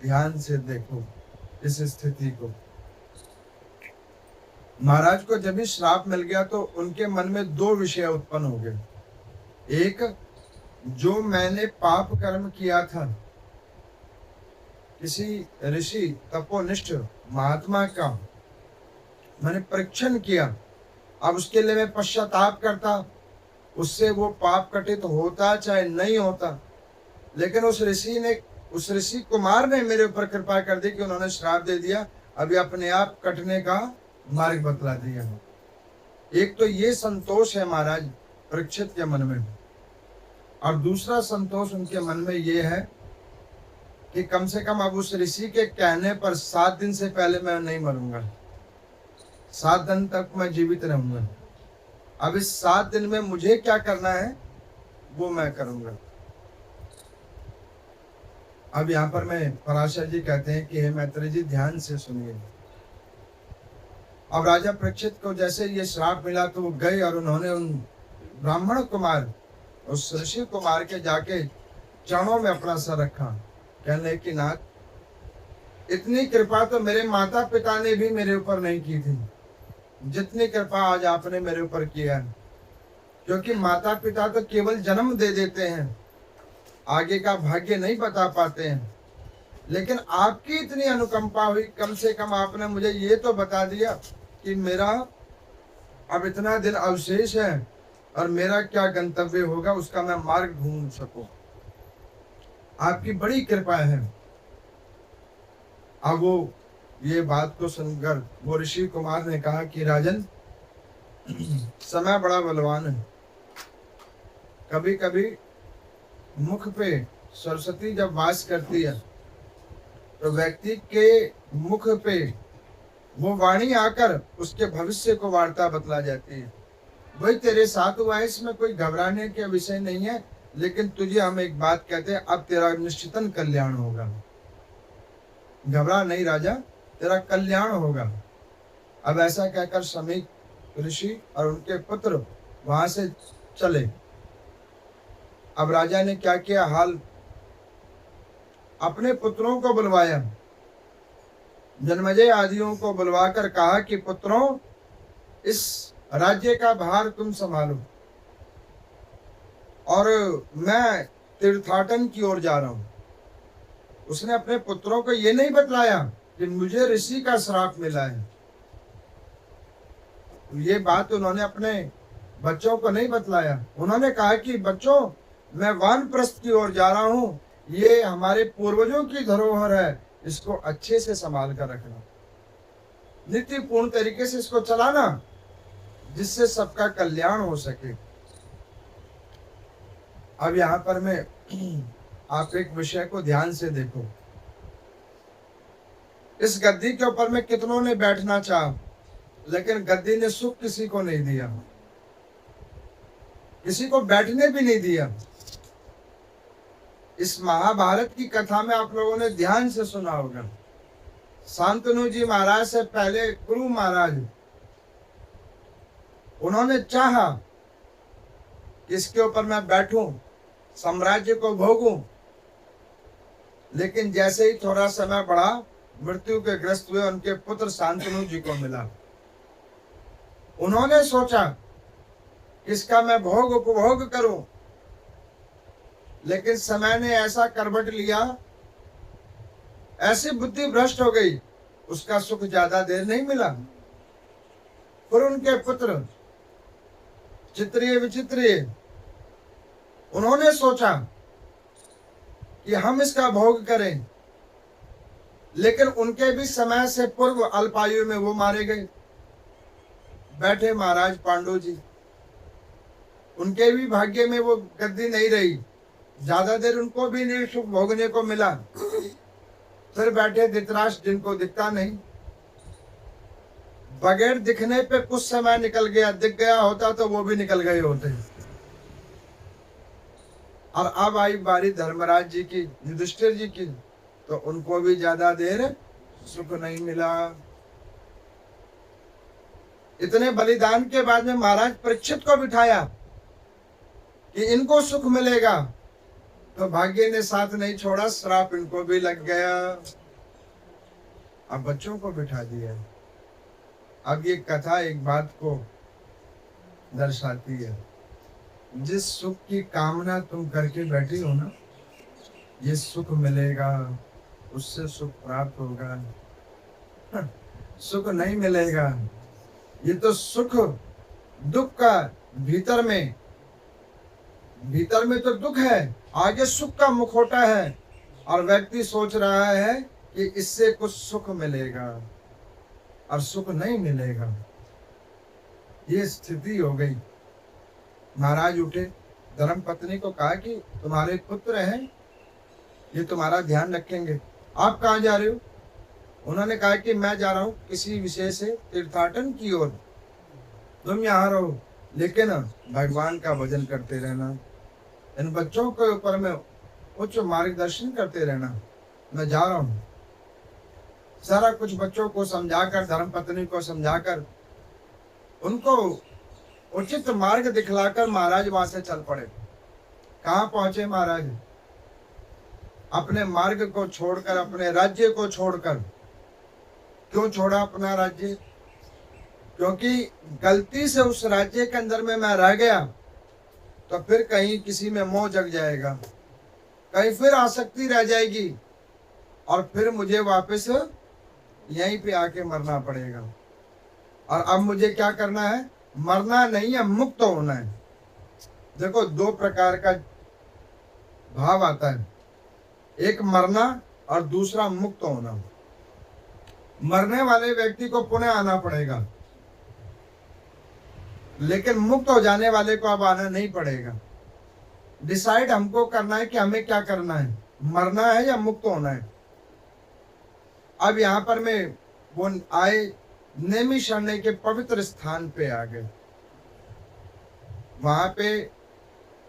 ध्यान से देखो इस स्थिति को। महाराज को जब भी श्राप मिल गया तो उनके मन में दो विषय उत्पन्न हो गए। एक, जो मैंने पाप कर्म किया था, किसी ऋषि तपोनिष्ठ महात्मा का मैंने परीक्षण किया, अब उसके लिए मैं पश्चाताप करता, उससे वो पाप कटित होता चाहे नहीं होता, लेकिन उस ऋषि कुमार ने मेरे ऊपर कृपा कर दी कि उन्होंने श्राप दे दिया, अभी अपने आप कटने का मार्ग बतला दिया। एक तो ये संतोष है महाराज परीक्षित के मन में, और दूसरा संतोष उनके मन में ये है कि कम से कम अब उस ऋषि के कहने पर 7 दिन से पहले मैं नहीं मरूंगा, 7 दिन तक मैं जीवित रहूंगा। अब इस 7 दिन में मुझे क्या करना है वो मैं करूंगा। अब यहाँ पर मैं पराशर जी कहते हैं कि हे मैत्रेय जी ध्यान से सुनिए। अब राजा परीक्षित को जैसे ये श्राप मिला तो वो गए और उन्होंने उन ब्राह्मण कुमार उस ऋषि कुमार के जाके चरणों में अपना सर रखा, कहने कि नाथ इतनी कृपा तो मेरे माता पिता ने भी मेरे ऊपर नहीं की थी जितनी कृपा आज आपने मेरे ऊपर किया है। क्योंकि माता पिता तो केवल जन्म दे देते हैं, आगे का भाग्य नहीं बता पाते हैं, लेकिन आपकी इतनी अनुकंपा हुई, कम से कम आपने मुझे ये तो बता दिया कि मेरा अब इतना दिन अवशेष है और मेरा क्या गंतव्य होगा उसका मैं मार्ग ढूंढ सकूं। आपकी बड़ी कृपा है। अब वो ये बात को सुनकर वो ऋषि कुमार ने कहा कि राजन समय बड़ा बलवान है, कभी कभी मुख पे सरस्वती जब वास करती है तो व्यक्ति के मुख पे वो वाणी आकर उसके भविष्य को वार्ता बतला जाती है। भाई तेरे साथ हुआ है, इसमें कोई घबराने के विषय नहीं है, लेकिन तुझे हम एक बात कहते हैं, अब तेरा निश्चितन कल्याण होगा। घबरा नहीं राजा, तेरा कल्याण होगा। अब ऐसा कहकर समीक ऋषि और उनके पुत्र वहां से चले। अब राजा ने क्या किया, हाल अपने पुत्रों को बुलवाया, जन्मेजय आदियों को बुलवाकर कहा कि पुत्रों इस राज्य का भार तुम संभालो और मैं तीर्थाटन की ओर जा रहा हूं। उसने अपने पुत्रों को ये नहीं बतलाया कि मुझे ऋषि का श्राप मिला है, ये बात उन्होंने अपने बच्चों को नहीं बतलाया। उन्होंने कहा कि बच्चों मैं वानप्रस्थ की ओर जा रहा हूं, ये हमारे पूर्वजों की धरोहर है, इसको अच्छे से संभाल कर रखना, नीतिपूर्ण तरीके से इसको चलाना, जिससे सबका कल्याण हो सके। अब यहाँ पर मैं आप एक विषय को ध्यान से देखो। इस गद्दी के ऊपर में कितनों ने बैठना चाहा, लेकिन गद्दी ने सुख किसी को नहीं दिया, किसी को बैठने भी नहीं दिया। इस महाभारत की कथा में आप लोगों ने ध्यान से सुना होगा, शांतनु जी महाराज से पहले गुरु महाराज, उन्होंने चाहा कि इसके ऊपर मैं बैठूं, साम्राज्य को भोगूं, लेकिन जैसे ही थोड़ा समय बढ़ा, मृत्यु के ग्रस्त हुए, उनके पुत्र शांतनु जी को मिला। उन्होंने सोचा इसका मैं भोग उपभोग करूं, लेकिन समय ने ऐसा करवट लिया, ऐसी बुद्धि भ्रष्ट हो गई, उसका सुख ज्यादा देर नहीं मिला। फिर उनके पुत्र चित्रिय विचित्रिय, उन्होंने सोचा कि हम इसका भोग करें, लेकिन उनके भी समय से पूर्व अल्पायु में वो मारे गए। बैठे महाराज पांडु जी, उनके भी भाग्य में वो गद्दी नहीं रही, ज्यादा देर उनको भी नहीं सुख भोगने को मिला। फिर बैठे धृतराष्ट्र, जिनको दिखता नहीं, बगैर दिखने पे कुछ समय निकल गया, दिख गया होता तो वो भी निकल गए होते। और अब आई बारी धर्मराज जी की, युधिष्ठिर जी की, तो उनको भी ज्यादा देर सुख नहीं मिला। इतने बलिदान के बाद में महाराज परीक्षित को बिठाया कि इनको सुख मिलेगा, तो भाग्य ने साथ नहीं छोड़ा, श्राप इनको भी लग गया। अब बच्चों को बिठा दिया। अब ये कथा एक बात को दर्शाती है, जिस सुख की कामना तुम करके बैठी हो ना, ये सुख मिलेगा, उससे सुख प्राप्त होगा। सुख नहीं मिलेगा। ये तो सुख दुख का भीतर में तो दुख है, आगे सुख का मुखौटा है, और व्यक्ति सोच रहा है कि इससे कुछ सुख मिलेगा, और सुख नहीं मिलेगा। ये स्थिति हो गई। महाराज उठे, धर्म पत्नी को कहा कि तुम्हारे पुत्र हैं, ये तुम्हारा ध्यान रखेंगे। आप कहाँ जा रहे हो? उन्होंने कहा कि मैं जा रहा हूँ किसी विषय से तीर्थाटन की ओर, तुम यहाँ रहो, लेकिन भगवान का भजन करते रहना, इन बच्चों के ऊपर में उच्च मार्गदर्शन करते रहना, मैं जा रहा हूँ। सारा कुछ बच्चों को समझाकर, धर्मपत्नी को समझाकर, उनको उचित मार्ग दिखलाकर महाराज वहां से चल पड़े। कहाँ पहुंचे महाराज? अपने मार्ग को छोड़कर, अपने राज्य को छोड़कर। क्यों छोड़ा अपना राज्य? क्योंकि गलती से उस राज्य के अंदर में मैं रह गया तो फिर कहीं किसी में मोह जग जाएगा, कहीं फिर आसक्ति रह जाएगी, और फिर मुझे वापस यहीं पे आके मरना पड़ेगा। और अब मुझे क्या करना है? मरना नहीं है, मुक्त होना है। देखो, दो प्रकार का भाव आता है, एक मरना और दूसरा मुक्त होना। मरने वाले व्यक्ति को पुनः आना पड़ेगा, लेकिन मुक्त हो जाने वाले को अब आना नहीं पड़ेगा। डिसाइड हमको करना है कि हमें क्या करना है, मरना है या मुक्त होना है। अब यहाँ पर मैं वो आए, नैमिषारण्य के पवित्र स्थान पे आ गए। वहां पे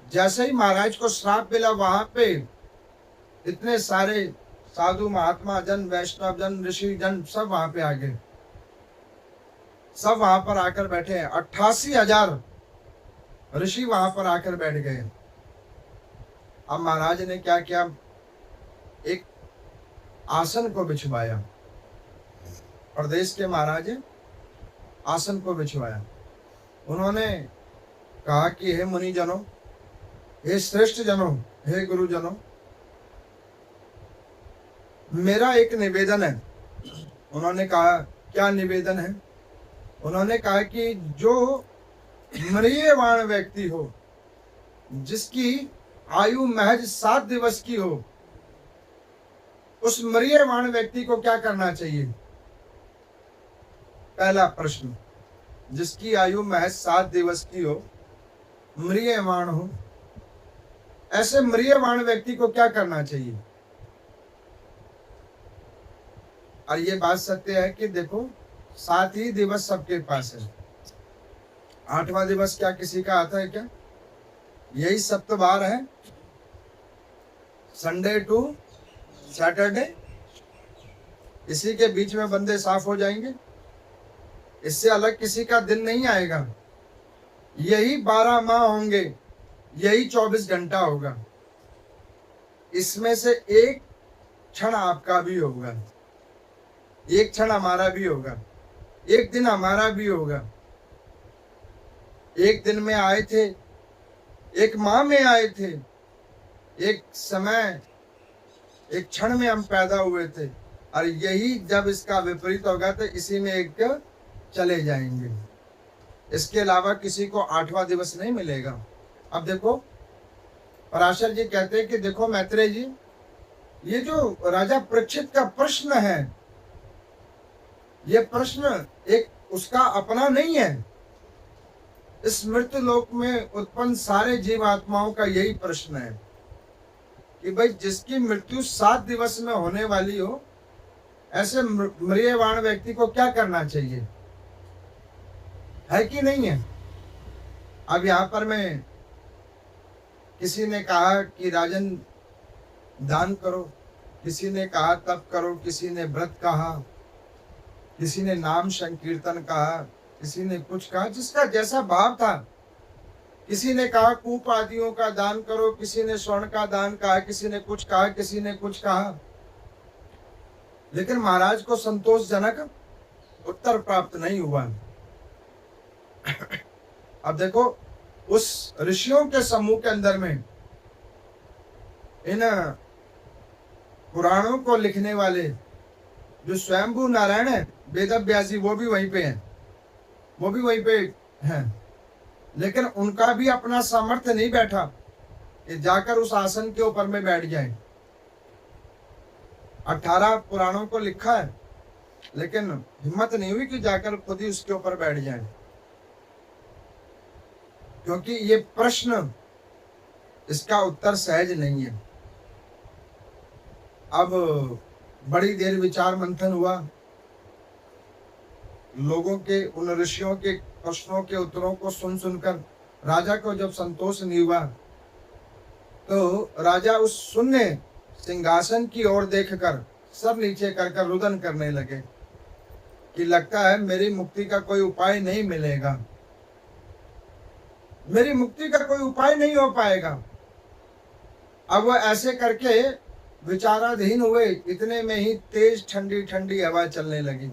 जैसे ही महाराज को श्राप मिला, वहां पे इतने सारे साधु महात्मा जन, वैष्णव जन, ऋषि जन सब वहां पे आ गए। सब वहां पर आकर बैठे हैं। 88,000 ऋषि वहां पर आकर बैठ गए। अब महाराज ने क्या किया? एक आसन को बिछवाया। प्रदेश के महाराज आसन को बिछवाया। उन्होंने कहा कि हे मुनि जनों, हे श्रेष्ठ जनों, हे गुरु जनों, मेरा एक निवेदन है। उन्होंने कहा, क्या निवेदन है? उन्होंने कहा कि जो म्रियमाण व्यक्ति हो, जिसकी आयु महज 7 दिवस की हो, उस म्रियमाण व्यक्ति को क्या करना चाहिए? पहला प्रश्न, जिसकी आयु महज 7 दिवस की हो, म्रियमाण हो, ऐसे म्रियमाण व्यक्ति को क्या करना चाहिए? और ये बात सत्य है कि देखो, 7 ही दिवस सबके पास है। 8वां दिवस क्या किसी का आता है क्या? यही सप्तवार है, संडे टू सैटरडे। इसी के बीच में बंदे साफ हो जाएंगे, इससे अलग किसी का दिन नहीं आएगा। यही 12 माह होंगे, यही 24 घंटा होगा। इसमें से एक क्षण आपका भी होगा, एक क्षण हमारा भी होगा, एक दिन हमारा भी होगा। एक दिन में आए थे, एक माह में आए थे, एक समय, एक क्षण में हम पैदा हुए थे, और यही जब इसका विपरीत होगा तो इसी में एक चले जाएंगे। इसके अलावा किसी को 8वां दिवस नहीं मिलेगा। अब देखो, पराशर जी कहते हैं कि देखो मैत्रेय जी, ये जो राजा परीक्षित का प्रश्न है, ये प्रश्न एक उसका अपना नहीं है। इस मृत्यु लोक में उत्पन्न सारे जीवात्माओं का यही प्रश्न है कि भाई, जिसकी मृत्यु 7 दिवस में होने वाली हो, ऐसे म्रियमाण व्यक्ति को क्या करना चाहिए? है कि नहीं है? अब यहाँ पर मैं, किसी ने कहा कि राजन दान करो, किसी ने कहा तप करो, किसी ने व्रत कहा, किसी ने नाम संकीर्तन कहा, किसी ने कुछ कहा, जिसका जैसा भाव था। किसी ने कहा कूप आदियों का दान करो, किसी ने स्वर्ण का दान कहा, किसी ने कुछ कहा, किसी ने कुछ कहा, लेकिन महाराज को संतोषजनक उत्तर प्राप्त नहीं हुआ। अब देखो, उस ऋषियों के समूह के अंदर में इन पुराणों को लिखने वाले जो स्वयंभू नारायण है, वेद व्यास जी, वो भी वहीं पे हैं, वो भी वहीं पे हैं, लेकिन उनका भी अपना सामर्थ्य नहीं बैठा कि जाकर उस आसन के ऊपर में बैठ जाए। 18 पुराणों को लिखा है, लेकिन हिम्मत नहीं हुई कि जाकर खुद ही उसके ऊपर बैठ जाए, क्योंकि ये प्रश्न, इसका उत्तर सहज नहीं है। अब बड़ी देर विचार मंथन हुआ, लोगों के, उन ऋषियों के प्रश्नों के उत्तरों को सुन सुनकर राजा को जब संतोष नहीं हुआ, तो राजा उस शून्य सिंहासन की ओर देखकर सर नीचे कर रुदन करने लगे कि लगता है मेरी मुक्ति का कोई उपाय नहीं मिलेगा, मेरी मुक्ति का कोई उपाय नहीं हो पाएगा। अब वह ऐसे करके विचाराधीन हुए, इतने में ही तेज ठंडी ठंडी हवा चलने लगी,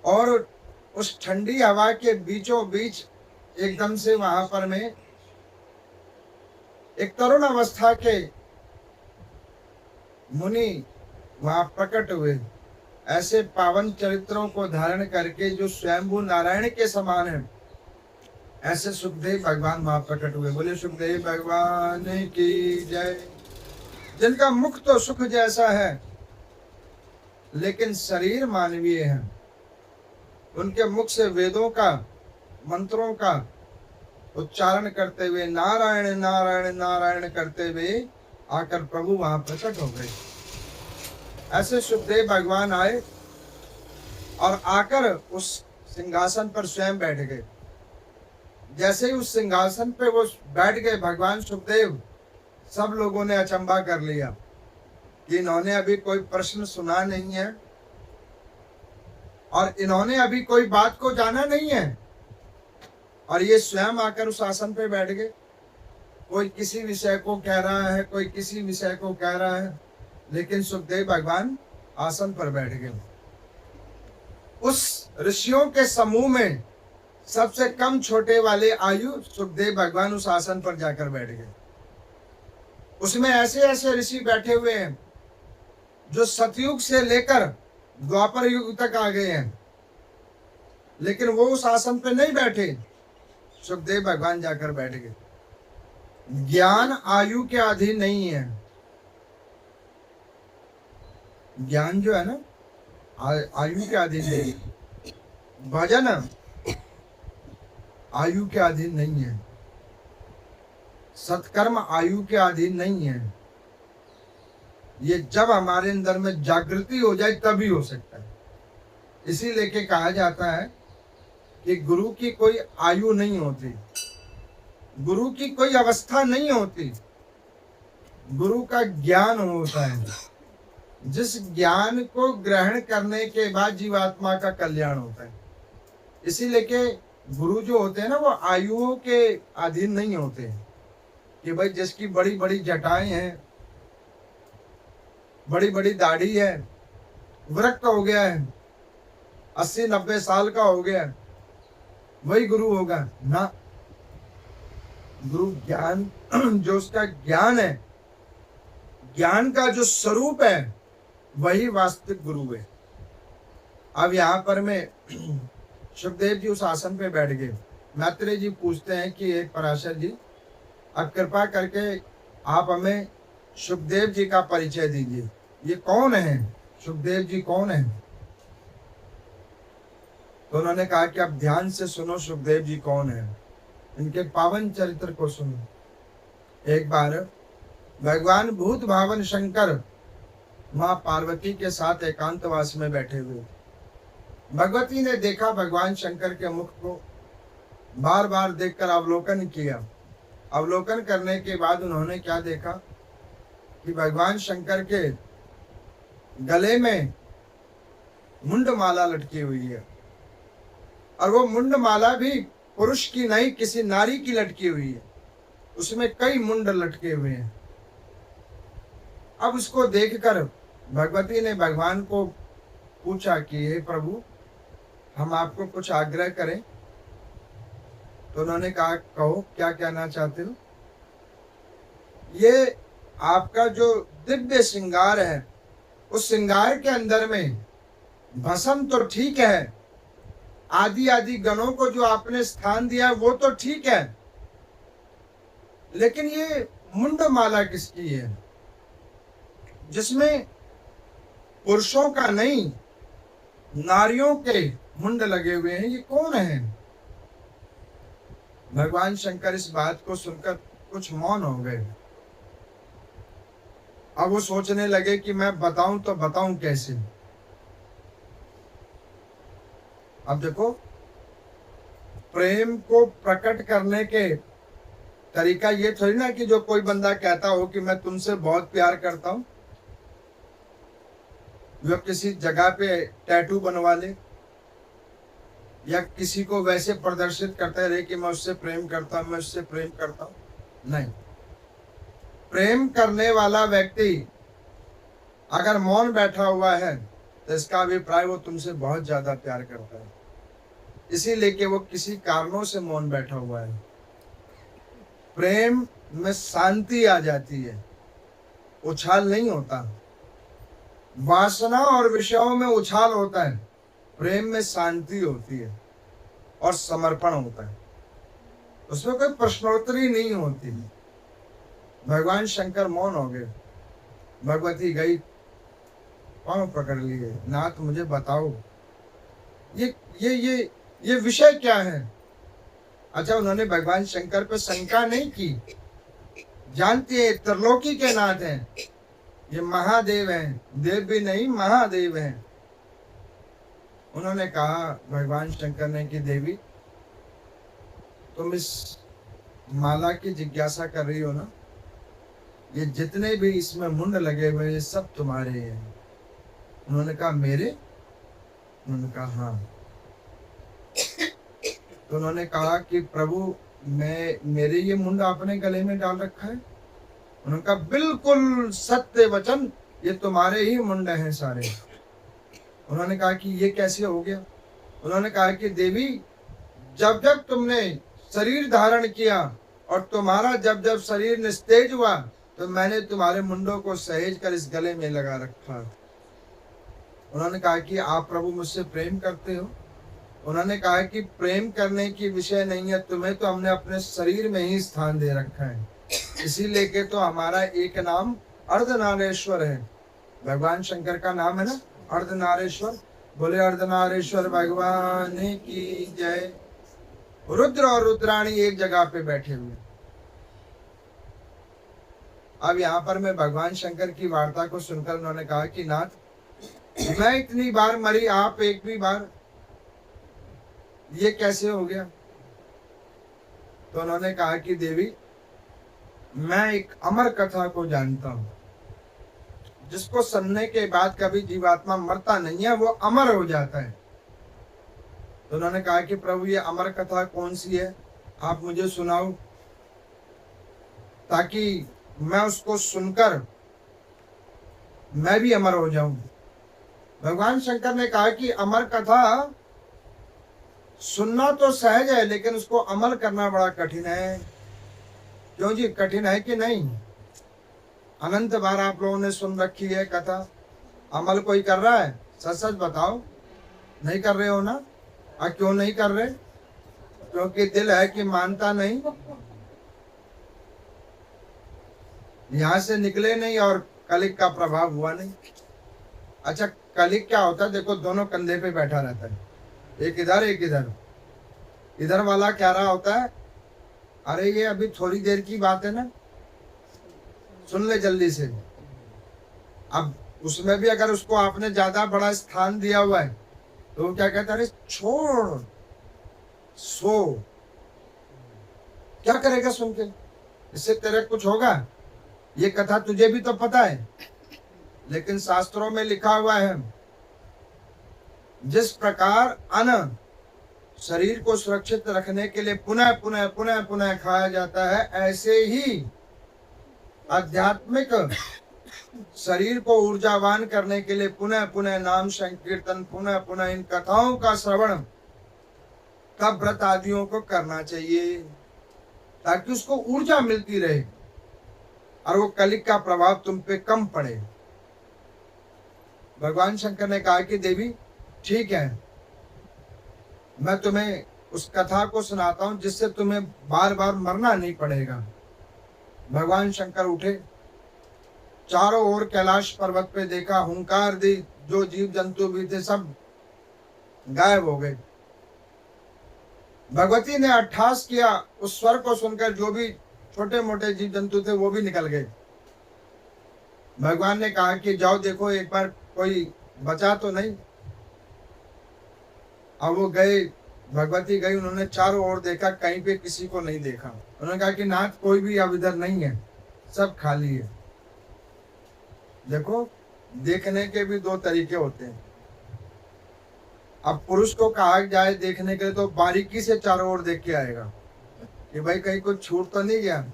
और उस ठंडी हवा के बीचों बीच एकदम से वहां पर में एक तरुण अवस्था के मुनि वहां प्रकट हुए, ऐसे पावन चरित्रों को धारण करके जो स्वयंभू नारायण के समान है, ऐसे सुखदेव भगवान वहां प्रकट हुए। बोले सुखदेव भगवान की जय। जिनका मुख तो सुख जैसा है, लेकिन शरीर मानवीय है। उनके मुख से वेदों का, मंत्रों का उच्चारण करते हुए नारायण नारायण नारायण करते हुए आकर प्रभु वहां प्रकट हो गए। ऐसे सुखदेव भगवान आए और आकर उस सिंहासन पर स्वयं बैठ गए। जैसे ही उस सिंहासन पे वो बैठ गए भगवान सुखदेव, सब लोगों ने अचंभा कर लिया कि इन्होंने अभी कोई प्रश्न सुना नहीं है और इन्होंने अभी कोई बात को जाना नहीं है, और ये स्वयं आकर उस आसन पे बैठ गए। कोई किसी विषय को कह रहा है, कोई किसी विषय को कह रहा है, लेकिन सुखदेव भगवान आसन पर बैठ गए। उस ऋषियों के समूह में सबसे कम छोटे वाले आयु सुखदेव भगवान उस आसन पर जाकर बैठ गए। उसमें ऐसे ऐसे ऋषि बैठे हुए हैं जो सतयुग से लेकर द्वापर युग तक आ गए हैं, लेकिन वो उस आसन पे नहीं बैठे। सुखदेव भगवान जाकर बैठ गए। ज्ञान आयु के अधीन नहीं है। ज्ञान जो है ना, आयु के अधीन नहीं है। भजन आयु के अधीन नहीं है। सत्कर्म आयु के अधीन नहीं है। ये जब हमारे अंदर में जागृति हो जाए तभी हो सकता है। इसी लेके कहा जाता है कि गुरु की कोई आयु नहीं होती, गुरु की कोई अवस्था नहीं होती, गुरु का ज्ञान होता है, जिस ज्ञान को ग्रहण करने के बाद जीवात्मा का कल्याण होता है। इसी लेके गुरु जो होते हैं ना, वो आयुओं के अधीन नहीं होते कि भाई जिसकी बड़ी बड़ी जटाएं हैं, बड़ी बड़ी दाढ़ी है, वृक्क हो गया है, 80-90 साल का हो गया, वही गुरु होगा ना। गुरु ज्ञान, जो उसका ज्ञान है, ज्ञान का जो स्वरूप है, वही वास्तविक गुरु है। अब यहाँ पर मैं सुखदेव जी उस आसन पे बैठ गए। मैत्रेय जी पूछते हैं कि एक पराशर जी, अब कृपा करके आप हमें सुखदेव जी का परिचय दीजिए। ये कौन है? सुखदेव जी कौन है? तो उन्होंने कहा कि अब ध्यान से सुनो, सुखदेव जी कौन है, इनके पावन चरित्र को सुनो। एक बार भगवान भूत भावन शंकर मां पार्वती के साथ एकांतवास में बैठे हुए। भगवती ने देखा भगवान शंकर के मुख को, बार बार देखकर अवलोकन किया। अवलोकन करने के बाद उन्होंने क्या देखा कि भगवान शंकर के गले में मुंडमाला लटकी हुई है, और वो मुंडमाला भी पुरुष की नहीं, किसी नारी की लटकी हुई है, उसमें कई मुंड लटके हुए हैं। अब उसको देखकर भगवती ने भगवान को पूछा कि हे प्रभु, हम आपको कुछ आग्रह करें? तो उन्होंने कहा, कहो क्या कहना चाहते हो? ये आपका जो दिव्य श्रृंगार है, उस श्रृंगार के अंदर में भस्म तो ठीक है, आदि आदि गणों को जो आपने स्थान दिया वो तो ठीक है, लेकिन ये मुंड माला किसकी है जिसमें पुरुषों का नहीं, नारियों के मुंड लगे हुए हैं? ये कौन है? भगवान शंकर इस बात को सुनकर कुछ मौन हो गए। अब वो सोचने लगे कि मैं बताऊं तो बताऊं कैसे। अब देखो, प्रेम को प्रकट करने के तरीका ये थोड़ी ना कि जो कोई बंदा कहता हो कि मैं तुमसे बहुत प्यार करता हूं, वो किसी जगह पे टैटू बनवा ले या किसी को वैसे प्रदर्शित करते रहे कि मैं उससे प्रेम करता हूं, मैं उससे प्रेम करता हूं। नहीं, प्रेम करने वाला व्यक्ति अगर मौन बैठा हुआ है तो इसका अभिप्राय वो तुमसे बहुत ज्यादा प्यार करता है, इसीलिए कि वो किसी कारणों से मौन बैठा हुआ है। प्रेम में शांति आ जाती है, उछाल नहीं होता। वासना और विषयों में उछाल होता है, प्रेम में शांति होती है और समर्पण होता है, उसमें कोई प्रश्नोत्तरी नहीं होती। भगवान शंकर मौन हो गए। भगवती गई, पांव पकड़ लिए, नाथ मुझे बताओ ये विषय क्या है? अच्छा, उन्होंने भगवान शंकर पे शंका नहीं की, जानती है त्रिलोकी के नाथ हैं, ये महादेव हैं, देव भी नहीं महादेव हैं। उन्होंने कहा भगवान शंकर ने कि देवी, तुम इस माला की जिज्ञासा कर रही हो ना, ये जितने भी इसमें मुंड लगे हुए ये सब तुम्हारे हैं। उन्होंने कहा मेरे? उन्होंने कहा हाँ। तो उन्होंने कहा कि प्रभु, मेरे ये मुंड आपने गले में डाल रखा है? उन्होंने कहा बिल्कुल सत्य वचन, ये तुम्हारे ही मुंड हैं सारे। उन्होंने कहा कि ये कैसे हो गया? उन्होंने कहा कि देवी, जब जब तुमने शरीर धारण किया और तुम्हारा जब जब शरीर निस्तेज हुआ तो मैंने तुम्हारे मुंडों को सहेज कर इस गले में लगा रखा। उन्होंने कहा कि आप प्रभु मुझसे प्रेम करते हो? उन्होंने कहा कि प्रेम करने की विषय नहीं है, तुम्हें तो हमने अपने शरीर में ही स्थान दे रखा है, इसीलिए के तो हमारा एक नाम अर्धनारेश्वर है। भगवान शंकर का नाम है ना अर्धनारेश्वर। बोले अर्धनारेश्वर भगवान की जय। रुद्र और रुद्राणी एक जगह पे बैठे हुए। अब यहाँ पर मैं भगवान शंकर की वार्ता को सुनकर उन्होंने कहा कि नाथ, मैं इतनी बार मरी, आप एक भी बार, ये कैसे हो गया? तो उन्होंने कहा कि देवी, मैं एक अमर कथा को जानता हूं, जिसको सुनने के बाद कभी जीवात्मा मरता नहीं है, वो अमर हो जाता है। तो उन्होंने कहा कि प्रभु ये अमर कथा कौन सी है, आप मुझे सुनाओ, ताकि मैं उसको सुनकर मैं भी अमर हो जाऊं। भगवान शंकर ने कहा कि अमर कथा सुनना तो सहज है, लेकिन उसको अमल करना बड़ा कठिन है। क्यों जी, कठिन है कि नहीं? अनंत बार आप लोगों ने सुन रखी है कथा, अमल कोई कर रहा है? सच सच बताओ, नहीं कर रहे हो ना? क्यों नहीं कर रहे? क्योंकि दिल है कि मानता नहीं, यहां से निकले नहीं और कलिक का प्रभाव हुआ नहीं। अच्छा, कलिक क्या होता है? देखो, दोनों कंधे पे बैठा रहता है, एक इधर एक इधर। इधर वाला क्या रहा होता है, अरे ये अभी थोड़ी देर की बात है ना, सुन ले जल्दी से। अब उसमें भी अगर उसको आपने ज्यादा बड़ा स्थान दिया हुआ है तो वो क्या कहता है, अरे छोड़, सो, क्या करेगा सुन के, इससे तेरे कुछ होगा? ये कथा तुझे भी तो पता है, लेकिन शास्त्रों में लिखा हुआ है, जिस प्रकार अन्न शरीर को सुरक्षित रखने के लिए पुनः पुनः पुनः पुनः खाया जाता है, ऐसे ही आध्यात्मिक शरीर को ऊर्जावान करने के लिए पुनः पुनः नाम संकीर्तन, पुनः पुनः इन कथाओं का श्रवण तब व्रत आदियों को करना चाहिए, ताकि उसको ऊर्जा मिलती रहे और वो कलिक का प्रभाव तुम पे कम पड़े। भगवान शंकर ने कहा कि देवी ठीक है, मैं तुम्हें उस कथा को सुनाता हूं जिससे तुम्हें बार बार मरना नहीं पड़ेगा। भगवान शंकर उठे, चारों ओर कैलाश पर्वत पे देखा, हुंकार दी, जो जीव जंतु भी थे सब गायब हो गए। भगवती ने अट्ठास किया, उस स्वर को सुनकर जो भी छोटे मोटे जीव जंतु थे वो भी निकल गए। भगवान ने कहा कि जाओ देखो एक बार कोई बचा तो नहीं। अब वो गए, भगवती गई, उन्होंने चारों ओर देखा, कहीं पे किसी को नहीं देखा। उन्होंने कहा कि नाथ कोई भी अब इधर नहीं है, सब खाली है। देखो देखने के भी दो तरीके होते हैं। अब पुरुष को कहा जाए देखने के लिए तो बारीकी से चारों ओर देख के आएगा कि भाई कहीं कुछ छूट तो नहीं गया,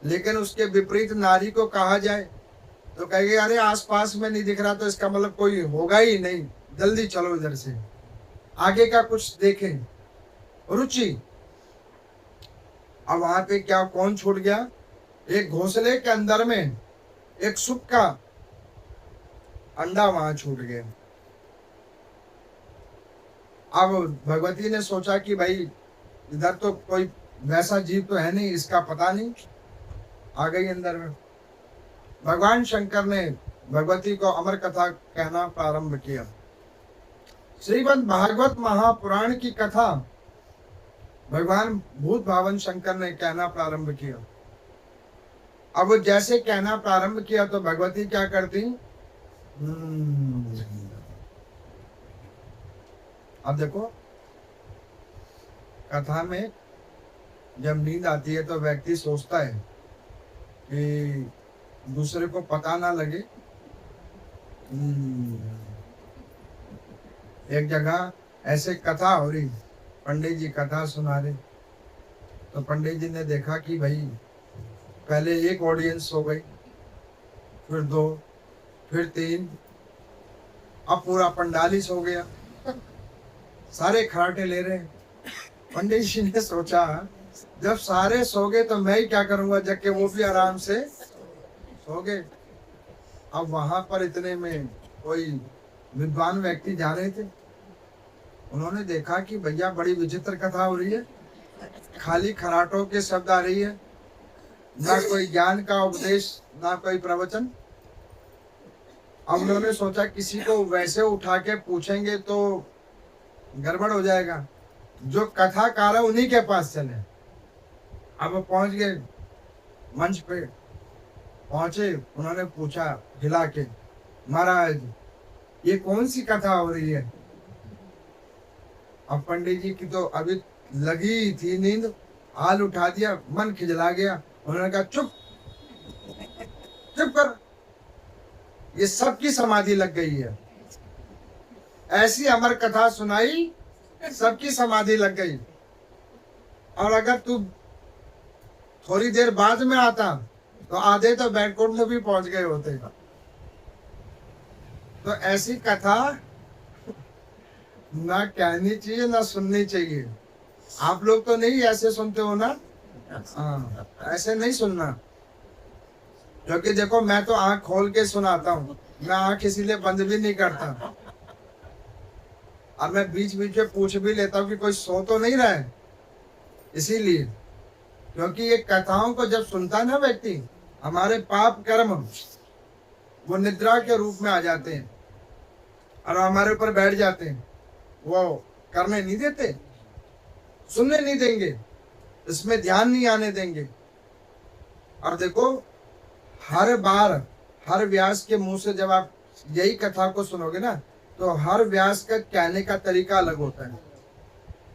लेकिन उसके विपरीत नारी को कहा जाए तो कहेगी अरे आसपास में नहीं दिख रहा तो इसका मतलब कोई होगा ही नहीं, जल्दी चलो इधर से, आगे का कुछ देखें, रुचि। अब वहां पे क्या कौन छूट गया? एक घोंसले के अंदर में एक सुख का अंडा वहां छूट गया। अब भगवती ने सोचा कि भाई इधर तो कोई वैसा जीव तो है नहीं, इसका पता नहीं, आ गई अंदर में। भगवान शंकर ने भगवती को अमर कथा कहना प्रारंभ किया। श्रीमद् भागवत महापुराण की कथा भगवान भूत भावन शंकर ने कहना प्रारंभ किया। अब वो जैसे कहना प्रारंभ किया तो भगवती क्या करती, अब देखो कथा में जब नींद आती है तो व्यक्ति सोचता है कि दूसरे को पता ना लगे। एक जगह ऐसे कथा हो रही, पंडित जी कथा सुना रहे, तो पंडित जी ने देखा कि भाई पहले एक ऑडियंस हो गई, फिर दो, फिर तीन, अब पूरा पंडाल ही सो गया, सारे खराटे ले रहे हैं। पंडित जी ने सोचा जब सारे सो गए तो मैं ही क्या करूंगा, जब के वो भी आराम से सो गए। अब वहां पर इतने में कोई विद्वान व्यक्ति जा रहे थे, उन्होंने देखा कि भैया बड़ी विचित्र कथा हो रही है, खाली खराटों के शब्द आ रही है, ना कोई ज्ञान का उपदेश, ना कोई प्रवचन। अब उन्होंने सोचा किसी को वैसे उठा के पूछेंगे तो गड़बड़ हो जाएगा, जो कथाकार है उन्हीं के पास चले। अब पहुंच गए, मंच पे पहुंचे, उन्होंने पूछा हिला के, महाराज ये कौन सी कथा हो रही है? अब पंडित जी की तो अभी लगी थी नींद, हाल उठा दिया, मन खिजला गया। उन्होंने कहा चुप चुप कर, ये सबकी समाधि लग गई है। ऐसी अमर कथा सुनाई, सबकी समाधि लग गई। और अगर तू थोड़ी देर बाद में आता तो आधे तो बैकुंठ में भी पहुंच गए होते। तो ऐसी कथा ना कहनी चाहिए ना सुननी चाहिए। आप लोग तो नहीं ऐसे सुनते हो ना? हाँ, ऐसे नहीं सुनना, क्योंकि देखो मैं तो आंख खोल के सुनाता हूँ, मैं आंख इसीलिए बंद भी नहीं करता। और मैं बीच बीच में पूछ भी लेता हूँ कि कोई सो तो नहीं रहा है, इसीलिए। क्योंकि ये कथाओं को जब सुनता है ना व्यक्ति, हमारे पाप कर्म वो निद्रा के रूप में आ जाते हैं और हमारे ऊपर बैठ जाते हैं, वो करने नहीं देते, सुनने नहीं देंगे, इसमें ध्यान नहीं आने देंगे। और देखो हर बार हर व्यास के मुंह से जब आप यही कथा को सुनोगे ना, तो हर व्यास का कहने का तरीका अलग होता है।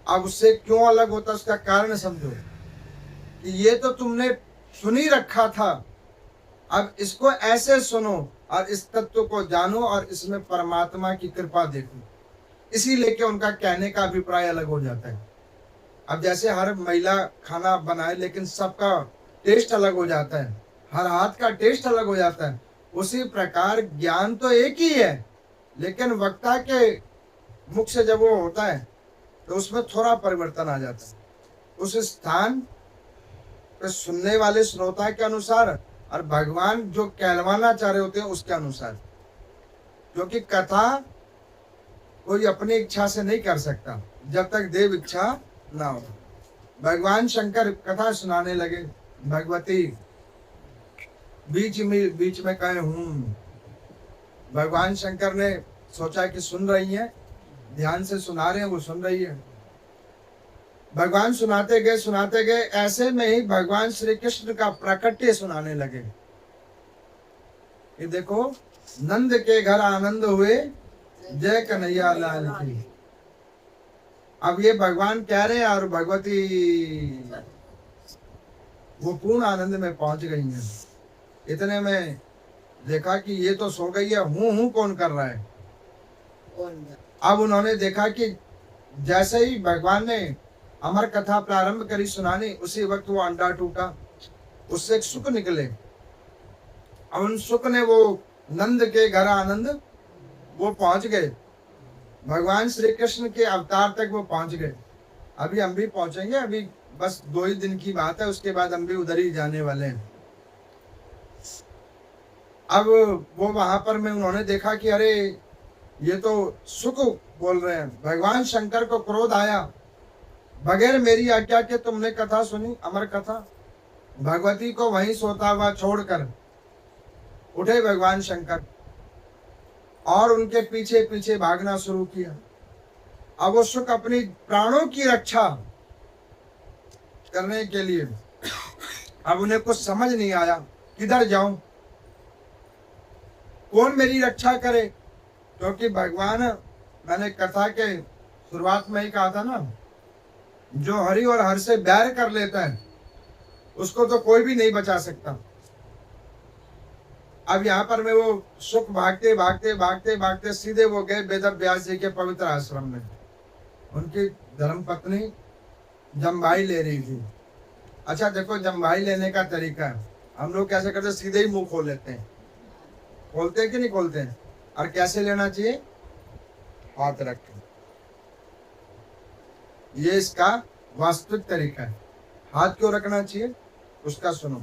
अब उससे क्यों अलग होता है उसका कारण समझो कि ये तो तुमने सुन ही रखा था, अब इसको ऐसे सुनो और इस तत्व को जानो और इसमें परमात्मा की कृपा देखो। इसी लेके उनका कहने का अभिप्राय अलग हो जाता है। अब जैसे हर महिला खाना बनाए लेकिन सबका टेस्ट अलग हो जाता है, हर हाथ का टेस्ट अलग हो जाता है, उसी प्रकार ज्ञान तो एक ही है, लेकिन वक्ता के मुख से जब वो होता है तो उसमें थोड़ा परिवर्तन आ जाता है, उस स्थान पे सुनने वाले श्रोता के अनुसार और भगवान जो कहलवाना चाह रहे होते हैं उसके अनुसार। क्योंकि कथा कोई अपनी इच्छा से नहीं कर सकता जब तक देव इच्छा ना हो। भगवान शंकर कथा सुनाने लगे, भगवती बीच में कहे हूं। भगवान शंकर ने सोचा कि सुन रही है, ध्यान से सुना रहे हैं, वो सुन रही है। भगवान सुनाते गए, ऐसे में ही भगवान श्री कृष्ण का प्राकट्य सुनाने लगे। ये देखो, नंद के घर आनंद हुए, जय कन्हैया लाल की। अब ये भगवान कह रहे हैं और भगवती वो पूर्ण आनंद में पहुंच गई हैं। इतने में देखा कि ये तो सो गई है, हूं कौन कर रहा है। अब उन्होंने देखा कि जैसे ही भगवान ने अमर कथा प्रारंभ करी सुनानी, उसी वक्त वो अंडा टूटा, उससे एक सुख निकले। अब उन सुख ने वो नंद के घर आनंद वो पहुंच गए, भगवान श्री कृष्ण के अवतार तक वो पहुंच गए। अभी हम भी पहुंचेंगे, अभी बस 2 ही दिन की बात है, उसके बाद हम भी उधर ही जाने वाले हैं। अब वो वहां पर में उन्होंने देखा कि अरे ये तो सुख बोल रहे हैं। भगवान शंकर को क्रोध आया, बगैर मेरी आज्ञा के तुमने कथा सुनी, अमर कथा। भगवती को वहीं सोता हुआ छोड़कर उठे भगवान शंकर और उनके पीछे पीछे भागना शुरू किया। अब वो सुख अपनी प्राणों की रक्षा करने के लिए, अब उन्हें कुछ समझ नहीं आया किधर जाऊं, कौन मेरी रक्षा करे। क्योंकि भगवान, मैंने कथा के शुरुआत में ही कहा था ना, जो हरि और हर से बैर कर लेता है उसको तो कोई भी नहीं बचा सकता। अब यहाँ पर मैं वो सुख भागते भागते भागते भागते सीधे वो गए वेद व्यास जी के पवित्र आश्रम में। उनकी धर्म पत्नी जम्भाई ले रही थी। अच्छा देखो, जम्भाई लेने का तरीका है, हम लोग कैसे करते, सीधे ही मुंह खोल लेते हैं। खोलते हैं कि नहीं खोलते हैं? और कैसे लेना चाहिए? हाथ रख के। ये इसका वास्तविक तरीका है। हाथ क्यों रखना चाहिए उसका सुनो।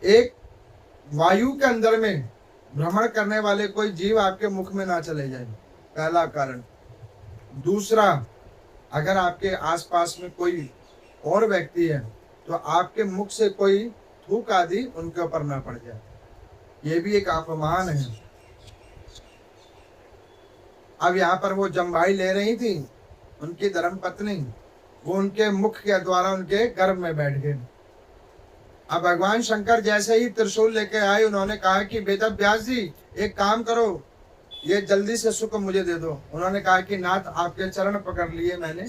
एक, वायु के अंदर में भ्रमण करने वाले कोई जीव आपके मुख में ना चले जाए, पहला कारण। दूसरा, अगर आपके आसपास में कोई और व्यक्ति है तो आपके मुख से कोई थूक आदि उनके ऊपर ना पड़ जाए, ये भी एक अपमान है। अब यहाँ पर वो जम्भाई ले रही थी, उनकी धर्म पत्नी, वो उनके मुख के द्वारा उनके गर्भ में बैठ गए। अब भगवान शंकर जैसे ही त्रिशूल लेके आए, उन्होंने कहा कि बेटा व्यास जी एक काम करो, ये जल्दी से सुख मुझे दे दो। उन्होंने कहा कि नाथ आपके चरण पकड़ लिए मैंने,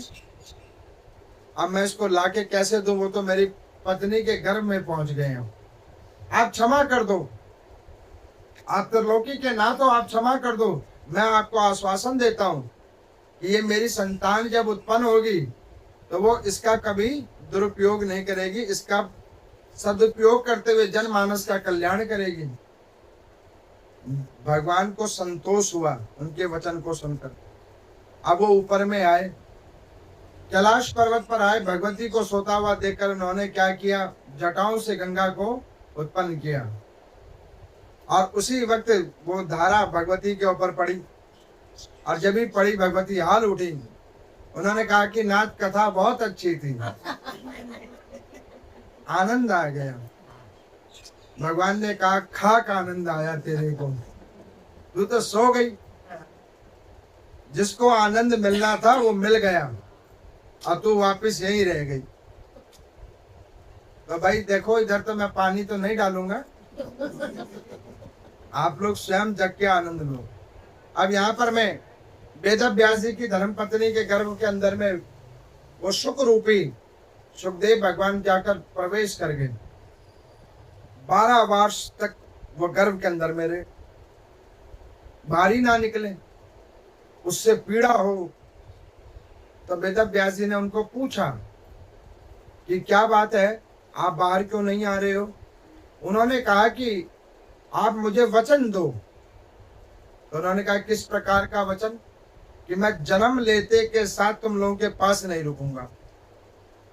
अब मैं इसको लाके कैसे दूं, वो तो मेरी पत्नी के गर्भ में पहुंच गए हैं, आप क्षमा कर दो। आप त्रिलोकी के नाथ हो, आप क्षमा कर दो। मैं आपको आश्वासन देता हूं कि ये मेरी संतान जब उत्पन्न होगी तो वो इसका कभी दुरुपयोग नहीं करेगी, इसका सदुपयोग करते हुए जनमानस का कल्याण करेगी। भगवान को संतोष हुआ उनके वचन को सुनकर। अब वो ऊपर में आए, कैलाश पर्वत पर आए, भगवती को सोता हुआ देखकर उन्होंने क्या किया, जटाओं से गंगा को उत्पन्न किया और उसी वक्त वो धारा भगवती के ऊपर पड़ी। और जब भी पड़ी भगवती हाल उठी। उन्होंने कहा कि नाथ कथा बहुत अच्छी थी, आनंद आ गया। भगवान ने कहा खाक आनंद आया तेरे को, तू तो सो गई, जिसको आनंद मिलना था वो मिल गया और तू वापस यहीं रह गई। तो भाई देखो, इधर तो मैं पानी तो नहीं डालूंगा, आप लोग स्वयं जग के आनंद लो। अब यहाँ पर मैं वेद व्यास जी की धर्म पत्नी के गर्भ के अंदर में वो सुख रूपी सुखदेव भगवान जाकर प्रवेश कर गए। 12 वर्ष तक वो गर्भ के अंदर में रहे, बाहर ही ना निकले। उससे पीड़ा हो। तो वेद व्यास जी ने उनको पूछा कि क्या बात है, आप बाहर क्यों नहीं आ रहे हो? उन्होंने कहा कि आप मुझे वचन दो। तो उन्होंने कहा किस प्रकार का वचन? कि मैं जन्म लेते के साथ तुम लोगों के पास नहीं रुकूंगा।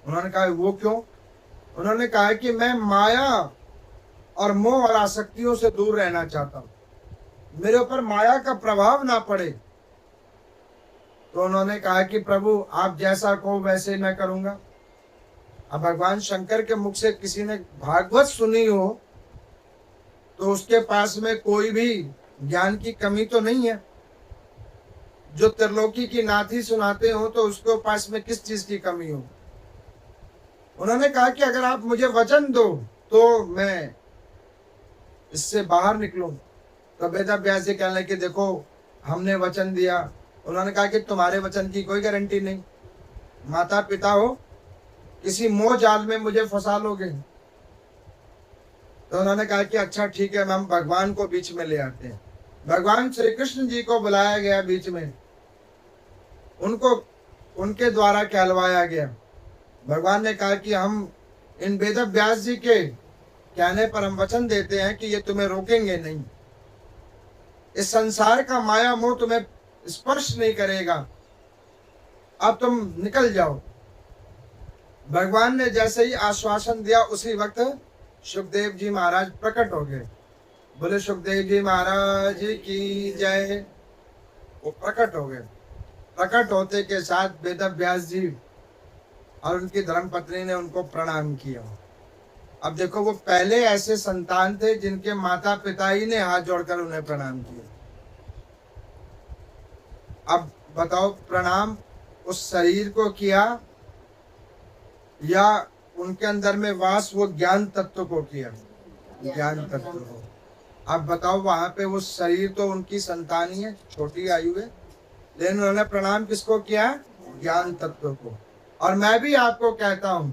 उन्होंने कहा वो क्यों? उन्होंने कहा कि मैं माया और मोह और आसक्तियों से दूर रहना चाहता हूं, मेरे ऊपर माया का प्रभाव ना पड़े। तो उन्होंने कहा कि प्रभु आप जैसा कहो वैसे मैं करूंगा। अब भगवान शंकर के मुख से किसी ने भागवत सुनी हो तो उसके पास में कोई भी ज्ञान की कमी तो नहीं है। जो त्रिलोकी की नाथी सुनाते हो तो उसके पास में किस चीज की कमी हो? उन्होंने कहा कि अगर आप मुझे वचन दो तो मैं इससे बाहर निकलूं। तो वेद व्यास जी कहने लगे देखो हमने वचन दिया। उन्होंने कहा कि तुम्हारे वचन की कोई गारंटी नहीं, माता पिता हो, किसी मोह जाल में मुझे फंसा लोगे। तो उन्होंने कहा कि अच्छा ठीक है, हम भगवान को बीच में ले आते हैं। भगवान श्री कृष्ण जी को बुलाया गया बीच में, उनको उनके द्वारा कहलवाया गया। भगवान ने कहा कि हम इन वेद व्यास जी के कहने पर हम वचन देते हैं कि ये तुम्हें रोकेंगे नहीं, इस संसार का माया मोह तुम्हें स्पर्श नहीं करेगा, अब तुम निकल जाओ। भगवान ने जैसे ही आश्वासन दिया उसी वक्त सुखदेव जी महाराज प्रकट हो गए। बोले सुखदेव जी महाराज की जय। वो प्रकट हो गए। प्रकट होते के साथ वेद व्यास जी और उनकी धर्मपत्नी ने उनको प्रणाम किया। अब देखो वो पहले ऐसे संतान थे जिनके माता पिता ही ने हाथ जोड़कर उन्हें प्रणाम किया। अब बताओ प्रणाम उस शरीर को किया या उनके अंदर में वास वो ज्ञान तत्व को किया? ज्ञान तत्व को। अब बताओ वहां पे वो शरीर तो उनकी संतान ही है, छोटी आयु है, लेकिन उन्होंने प्रणाम किसको किया? ज्ञान तत्व को। और मैं भी आपको कहता हूं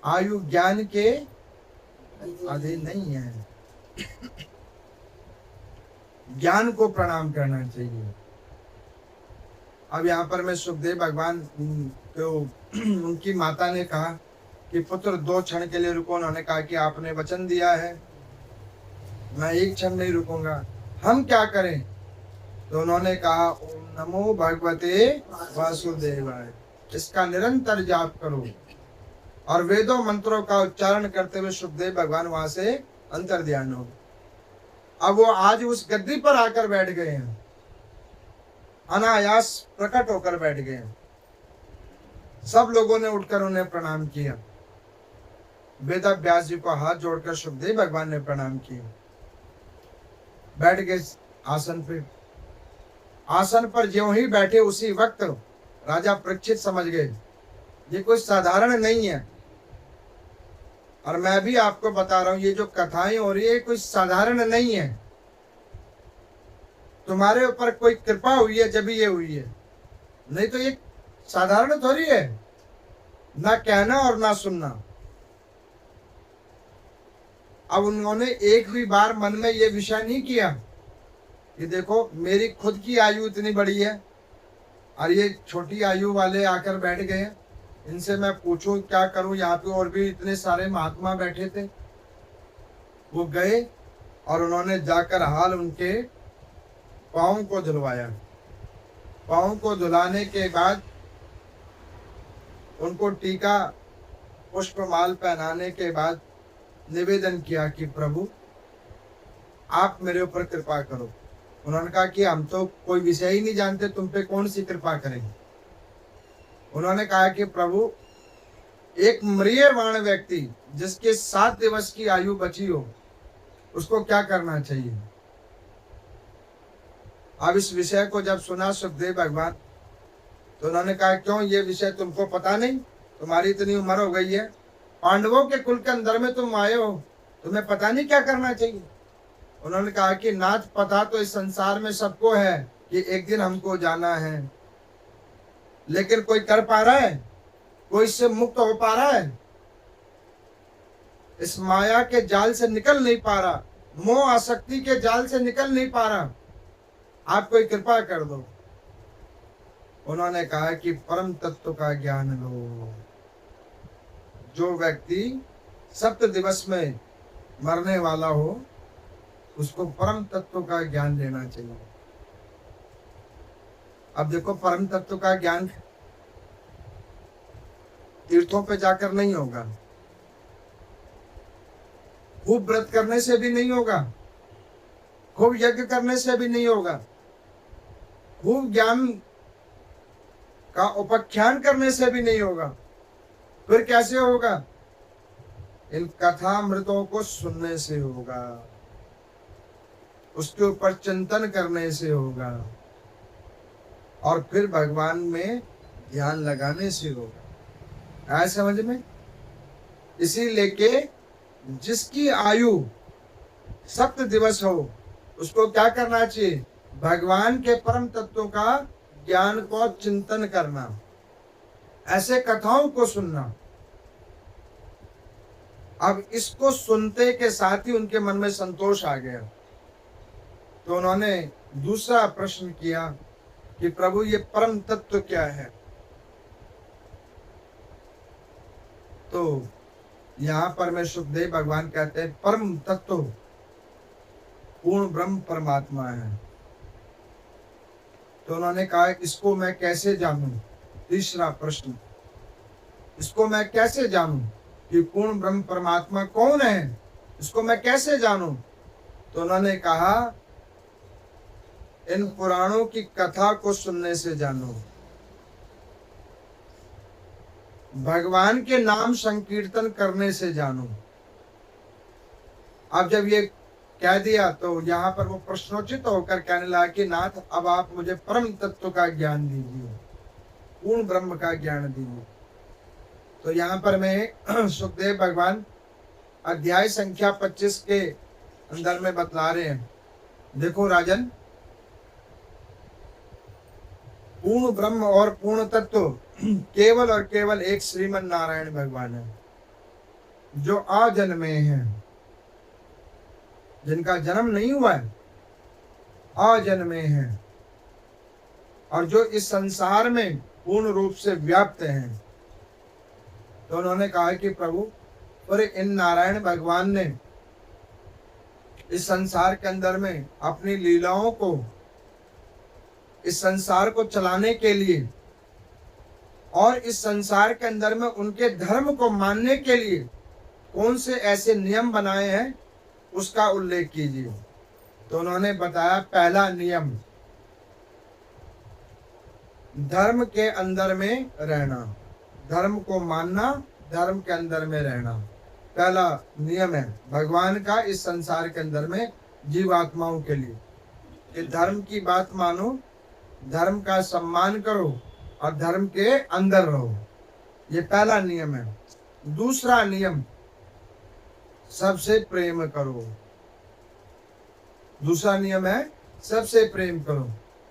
आयु ज्ञान के अधीन नहीं है, ज्ञान को प्रणाम करना चाहिए। अब यहाँ पर मैं सुखदेव भगवान तो उनकी माता ने कहा कि पुत्र 2 क्षण के लिए रुको। उन्होंने कहा कि आपने वचन दिया है, मैं 1 क्षण नहीं रुकूंगा, हम क्या करें? तो उन्होंने कहा ओम नमो भगवते वासुदेवाय, इसका निरंतर जाप करो। और वेदों मंत्रों का उच्चारण करते हुए सुखदेव भगवान वहां से अंतर ध्यान हो। अब वो आज उस गद्दी पर आकर बैठ गए हैं, अनायास प्रकट होकर बैठ गए हैं। सब लोगों ने उठकर उन्हें प्रणाम किया। वेद व्यास जी को हाथ जोड़कर सुखदेव भगवान ने प्रणाम किया, बैठ गए आसन पे। आसन पर ज्यों ही बैठे उसी वक्त राजा परीक्षित समझ गए ये कोई साधारण नहीं है। और मैं भी आपको बता रहा हूं ये जो कथाएं हो रही है कोई साधारण नहीं है। तुम्हारे ऊपर कोई कृपा हुई है जब ये हुई है, नहीं तो ये साधारण थोड़ी है, ना कहना और ना सुनना। अब उन्होंने एक भी बार मन में ये विषय नहीं किया कि देखो मेरी खुद की आयु इतनी बड़ी है और ये छोटी आयु वाले आकर बैठ गए, इनसे मैं पूछूं क्या करूं। यहाँ पे और भी इतने सारे महात्मा बैठे थे। वो गए और उन्होंने जाकर हाल उनके पाँव को धुलवाया। पाँव को धुलाने के बाद उनको टीका पुष्पमाल पहनाने के बाद निवेदन किया कि प्रभु आप मेरे ऊपर कृपा करो। उन्होंने कहा कि हम तो कोई विषय ही नहीं जानते, तुम पे कौन सी कृपा करेंगे। उन्होंने कहा कि प्रभु एक म्रियमाण व्यक्ति जिसके 7 दिवस की आयु बची हो उसको क्या करना चाहिए? अब इस विषय को जब सुना सुखदेव भगवान तो उन्होंने कहा क्यों ये विषय तुमको पता नहीं? तुम्हारी इतनी उम्र हो गई है, पांडवों के कुल के अंदर में तुम आए हो, तुम्हें पता नहीं क्या करना चाहिए? उन्होंने कहा कि नाथ पता तो इस संसार में सबको है कि एक दिन हमको जाना है, लेकिन कोई कर पा रहा है? कोई इससे मुक्त हो पा रहा है? इस माया के जाल से निकल नहीं पा रहा, मोह आसक्ति के जाल से निकल नहीं पा रहा। आप कोई कृपा कर दो। उन्होंने कहा कि परम तत्व का ज्ञान लो। जो व्यक्ति 7 दिवस में मरने वाला हो उसको परम तत्व का ज्ञान लेना चाहिए। अब देखो, परम तत्व का ज्ञान तीर्थों पे जाकर नहीं होगा, खूब व्रत करने से भी नहीं होगा, खूब यज्ञ करने से भी नहीं होगा, खूब ज्ञान का उपाख्यान करने से भी नहीं होगा। फिर कैसे होगा? इन कथामृतों को सुनने से होगा, उसके ऊपर चिंतन करने से होगा, और फिर भगवान में ध्यान लगाने से होगा। आया समझ में? इसीलिए के जिसकी आयु 7 दिवस हो उसको क्या करना चाहिए? भगवान के परम तत्वों का ज्ञान को चिंतन करना, ऐसे कथाओं को सुनना। अब इसको सुनते के साथ ही उनके मन में संतोष आ गया, तो उन्होंने दूसरा प्रश्न किया कि प्रभु ये परम तत्व क्या है? तो यहां पर में सुखदेव भगवान कहते हैं परम तत्व पूर्ण ब्रह्म परमात्मा है। तो उन्होंने कहा इसको मैं कैसे जानूं? तीसरा प्रश्न, इसको मैं कैसे जानूं कि पूर्ण ब्रह्म परमात्मा कौन है? इसको मैं कैसे जानूं? तो उन्होंने कहा इन पुराणों की कथा को सुनने से जानो, भगवान के नाम संकीर्तन करने से जानो। अब जब ये कह दिया तो यहाँ पर वो प्रश्नोचित होकर कहने लगा कि नाथ अब आप मुझे परम तत्व का ज्ञान दीजिए, पूर्ण ब्रह्म का ज्ञान दीजिए। तो यहाँ पर मैं सुखदेव भगवान अध्याय संख्या 25 के अंदर में बतला रहे हैं। देखो राजन, पूर्ण ब्रह्म और पूर्ण तत्व केवल और केवल एक श्रीमन नारायण भगवान है, जो अजन्मे हैं, जिनका जन्म नहीं हुआ है, अजन्मे हैं, और जो इस संसार में पूर्ण रूप से व्याप्त हैं। तो उन्होंने कहा कि प्रभु, पर इन नारायण भगवान ने इस संसार के अंदर में अपनी लीलाओं को, इस संसार को चलाने के लिए और इस संसार के अंदर में उनके धर्म को मानने के लिए कौन से ऐसे नियम बनाए हैं, उसका उल्लेख कीजिए। तो उन्होंने बताया पहला नियम, धर्म के अंदर में रहना, धर्म को मानना, धर्म के अंदर में रहना पहला नियम है भगवान का इस संसार के अंदर में जीवात्माओं के लिए, कि धर्म की बात मानो, धर्म का सम्मान करो और धर्म के अंदर रहो। ये पहला नियम है। दूसरा नियम, सबसे प्रेम करो। दूसरा नियम है सबसे प्रेम करो,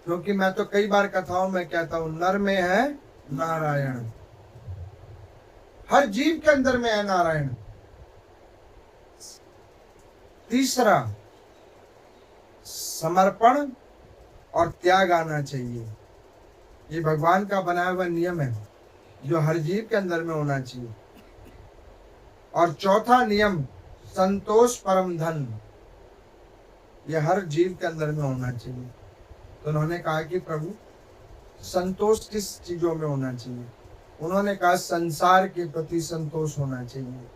क्योंकि मैं तो कई बार कथाओं में कहता हूं नर में है नारायण, हर जीव के अंदर में है नारायण। तीसरा, समर्पण और त्याग आना चाहिए। ये भगवान का बनाया हुआ नियम है जो हर जीव के अंदर में होना चाहिए। और चौथा नियम, संतोष परम धन, ये हर जीव के अंदर में होना चाहिए। तो उन्होंने कहा कि प्रभु संतोष किस चीजों में होना चाहिए? उन्होंने कहा संसार के प्रति संतोष होना चाहिए,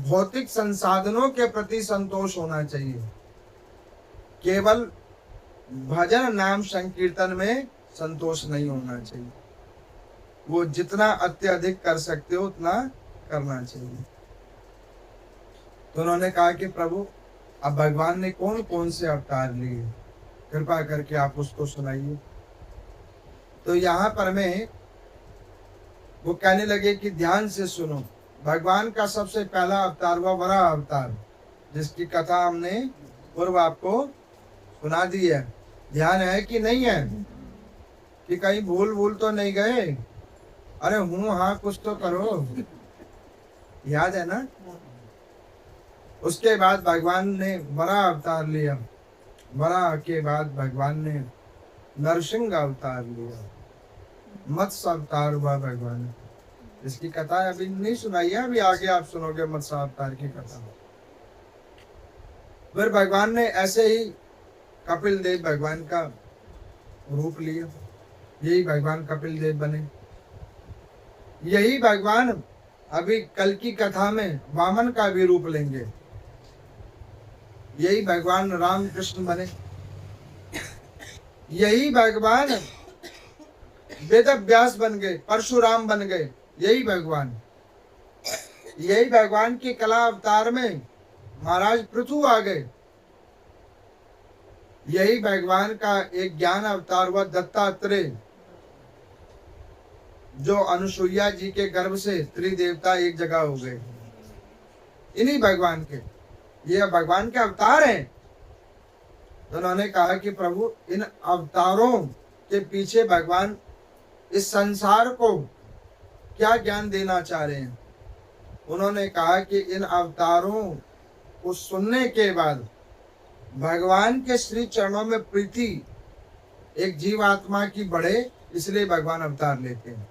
भौतिक संसाधनों के प्रति संतोष होना चाहिए। केवल भजन नाम संकीर्तन में संतोष नहीं होना चाहिए, वो जितना अत्यधिक कर सकते हो उतना करना चाहिए। तो उन्होंने कहा कि प्रभु अब भगवान ने कौन कौन से अवतार लिए, कृपा करके आप उसको सुनाइए। तो यहाँ पर मैं वो कहने लगे कि ध्यान से सुनो। भगवान का सबसे पहला अवतार हुआ वराह अवतार, जिसकी कथा हमने पूर्व आपको सुना दी है। ध्यान है कि नहीं है? कि कहीं भूल तो नहीं गए? अरे हूँ हाँ कुछ तो करो, याद है ना? उसके बाद भगवान ने वराह अवतार लिया। वराह के बाद भगवान ने नरसिंह अवतार लिया, मत्स्य अवतार हुआ भगवान। इसकी कथा अभी नहीं सुनाई है, अभी आगे आप सुनोगे मत्स्य अवतार की कथा। फिर भगवान ने ऐसे ही कपिल देव भगवान का रूप लिया, यही भगवान कपिल देव बने। यही भगवान अभी कल की कथा में वामन का भी रूप लेंगे, यही भगवान राम कृष्ण बने। यही भगवान वेद व्यास बन गए, परशुराम बन गए, यही भगवान। यही भगवान की कला अवतार में महाराज पृथु आ गए। यही भगवान का एक ज्ञान अवतार हुआ दत्तात्रेय, जो अनुसुईया जी के गर्भ से त्रिदेवता एक जगह हो गए। इन्हीं भगवान के, ये भगवान के अवतार हैं। तो उन्होंने कहा कि प्रभु इन अवतारों के पीछे भगवान इस संसार को क्या ज्ञान देना चाह रहे हैं। उन्होंने कहा कि इन अवतारों को सुनने के बाद भगवान के श्री चरणों में प्रीति एक जीवात्मा की बढ़े, इसलिए भगवान अवतार लेते हैं।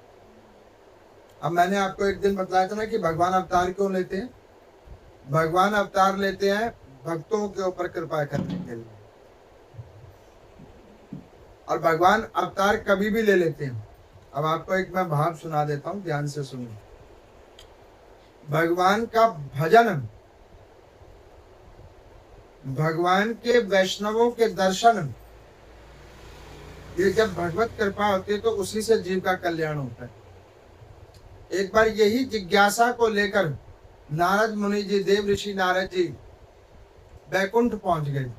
अब मैंने आपको एक दिन बताया था ना कि भगवान अवतार क्यों लेते हैं। भगवान अवतार लेते हैं भक्तों के ऊपर कृपा करने के लिए, और भगवान अवतार कभी भी ले लेते हैं। अब आपको एक मैं भाव सुना देता हूं, ध्यान से सुनिए। भगवान का भजन, भगवान के वैष्णवों के दर्शन, ये जब भगवत कृपा होती है तो उसी से जीव का कल्याण होता है। एक बार यही जिज्ञासा को लेकर नारद मुनि जी, देव ऋषि नारद जी बैकुंठ पहुंच गए।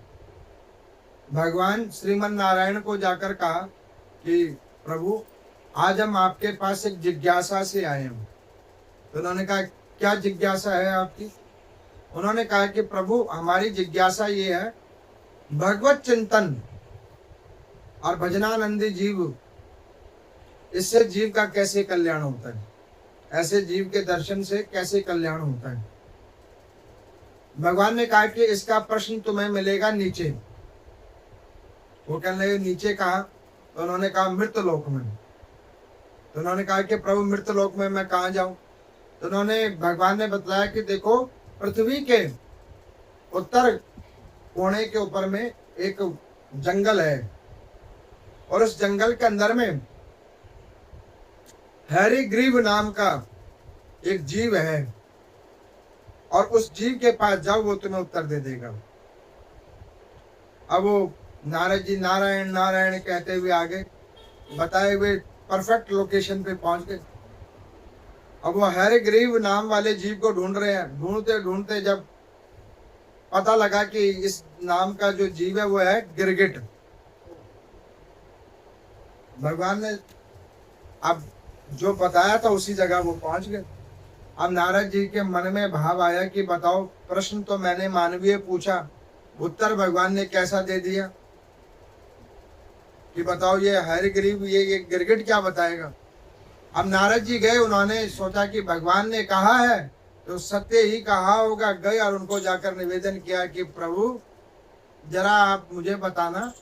भगवान श्रीमन नारायण को जाकर कहा कि प्रभु आज हम आपके पास एक जिज्ञासा से आए हैं। तो उन्होंने कहा क्या जिज्ञासा है आपकी। उन्होंने कहा कि प्रभु हमारी जिज्ञासा ये है, भगवत चिंतन और भजनानंदी जीव, इससे जीव का कैसे कल्याण होता है, ऐसे जीव के दर्शन से कैसे कल्याण होता है। भगवान ने कहा कि इसका प्रश्न तुम्हें मिलेगा नीचे। वो कहने लगे नीचे कहा। तो उन्होंने कहा मृतलोक में। तो उन्होंने कहा कि प्रभु मृतलोक में मैं कहाँ जाऊं। तो उन्होंने, भगवान ने बताया कि देखो पृथ्वी के उत्तर कोने के ऊपर में एक जंगल है, और उस जंगल के अंदर में हरिग्रीव नाम का एक जीव है, और उस जीव के पास जाओ, वो तुम्हें उत्तर दे देगा। अब वो नारद जी नारायण नारायण कहते हुए आगे बताए हुए परफेक्ट लोकेशन पे पहुंच गए। अब वो हरिग्रीव नाम वाले जीव को ढूंढ रहे हैं। ढूंढते ढूंढते जब पता लगा कि इस नाम का जो जीव है वो है गिरगिट। भगवान ने अब जो बताया था उसी जगह वो पहुंच गए। अब नारद जी के मन में भाव आया कि बताओ, प्रश्न तो मैंने मानवीय पूछा, उत्तर भगवान ने कैसा दे दिया कि बताओ ये हरिग्रीव, ये गिरगिट क्या बताएगा। अब नारद जी गए, उन्होंने सोचा कि भगवान ने कहा है तो सत्य ही कहा होगा। गए और उनको जाकर निवेदन किया कि प्रभु जरा आप मुझे बताना,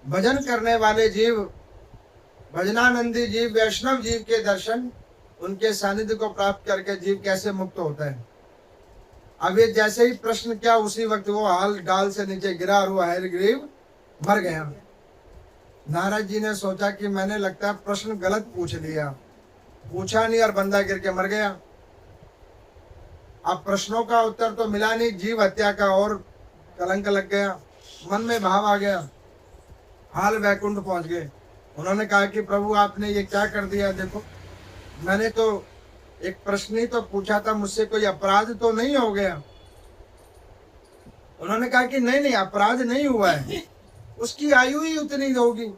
भजन करने वाले जीव, भजनानंदी जीव, वैष्णव जीव के दर्शन, उनके सानिध्य को प्राप्त करके जीव कैसे मुक्त होता है। अब ये जैसे ही प्रश्न किया उसी वक्त वो हाल डाल से नीचे गिरा और वो हरिग्रीव मर गया। नारद जी ने सोचा कि मैंने लगता है प्रश्न गलत पूछ लिया, पूछा नहीं और बंदा गिर के मर गया। अब प्रश्नों का उत्तर तो मिला नहीं, जीव हत्या का और कलंक लग गया, मन में भाव आ गया। हाल वैकुंठ पहुंच गए। उन्होंने कहा कि प्रभु आपने ये क्या कर दिया, देखो मैंने तो एक प्रश्न ही तो पूछा था, मुझसे कोई अपराध तो नहीं हो गया। उन्होंने कहा कि नहीं नहीं, अपराध नहीं हुआ है, उसकी आयु ही उतनी होगी।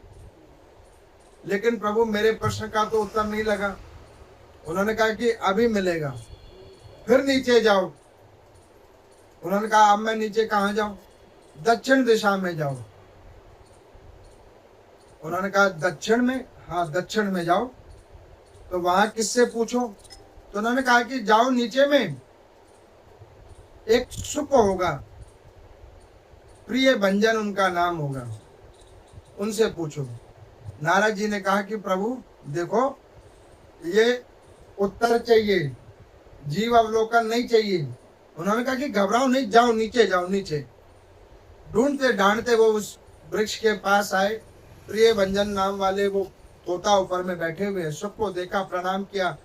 लेकिन प्रभु मेरे प्रश्न का तो उत्तर नहीं लगा। उन्होंने कहा कि अभी मिलेगा, फिर नीचे जाओ। उन्होंने कहा अब मैं नीचे कहाँ जाऊं, दक्षिण दिशा में जाओ। उन्होंने कहा दक्षिण में, हाँ दक्षिण में जाओ। तो वहां किससे पूछो। तो उन्होंने कहा कि जाओ नीचे में एक सुप होगा, प्रिय भंजन उनका नाम होगा, उनसे पूछो। नारद जी ने कहा कि प्रभु देखो, ये उत्तर चाहिए, जीव अवलोकन नहीं चाहिए। उन्होंने कहा कि घबराओ नहीं, जाओ नीचे, जाओ नीचे। ढूंढते ढांढते वो उस वृक्ष के पास आए। प्रिय भंजन नाम वाले वो तोता ऊपर में बैठे हुए। सुख को देखा, प्रणाम किया।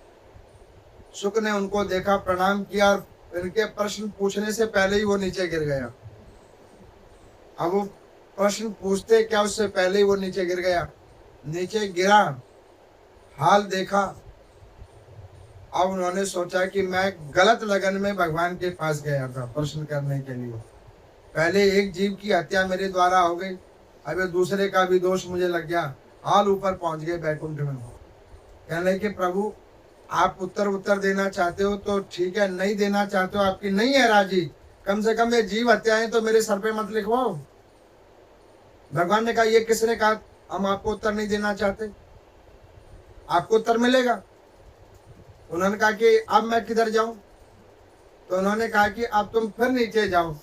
सुख ने उनको देखा, प्रणाम किया, और इनके प्रश्न पूछने से पहले ही वो नीचे गिर गया। अब वो प्रश्न पूछते क्या, उससे पहले ही वो नीचे गिर गया। नीचे गिरा, हाल देखा। अब उन्होंने सोचा कि मैं गलत लगन में भगवान के पास गया था प्रश्न करने के लिए। पहले एक जीव की हत्या मेरे द्वारा हो गई, अब ये दूसरे का भी दोष मुझे लग गया। हाल ऊपर पहुंच गए बैकुंठ में। कहने कि प्रभु आप उत्तर देना चाहते हो तो ठीक है, नहीं देना चाहते हो, आपकी नहीं है राजी, कम से कम ये जीव हत्याएं तो मेरे सर पे मत लिखवाओ। भगवान ने कहा ये किसने कहा हम आपको उत्तर नहीं देना चाहते, आपको उत्तर मिलेगा। उन्होंने कहा कि अब मैं किधर जाऊं? तो उन्होंने कहा कि अब तुम फिर नीचे जाओ।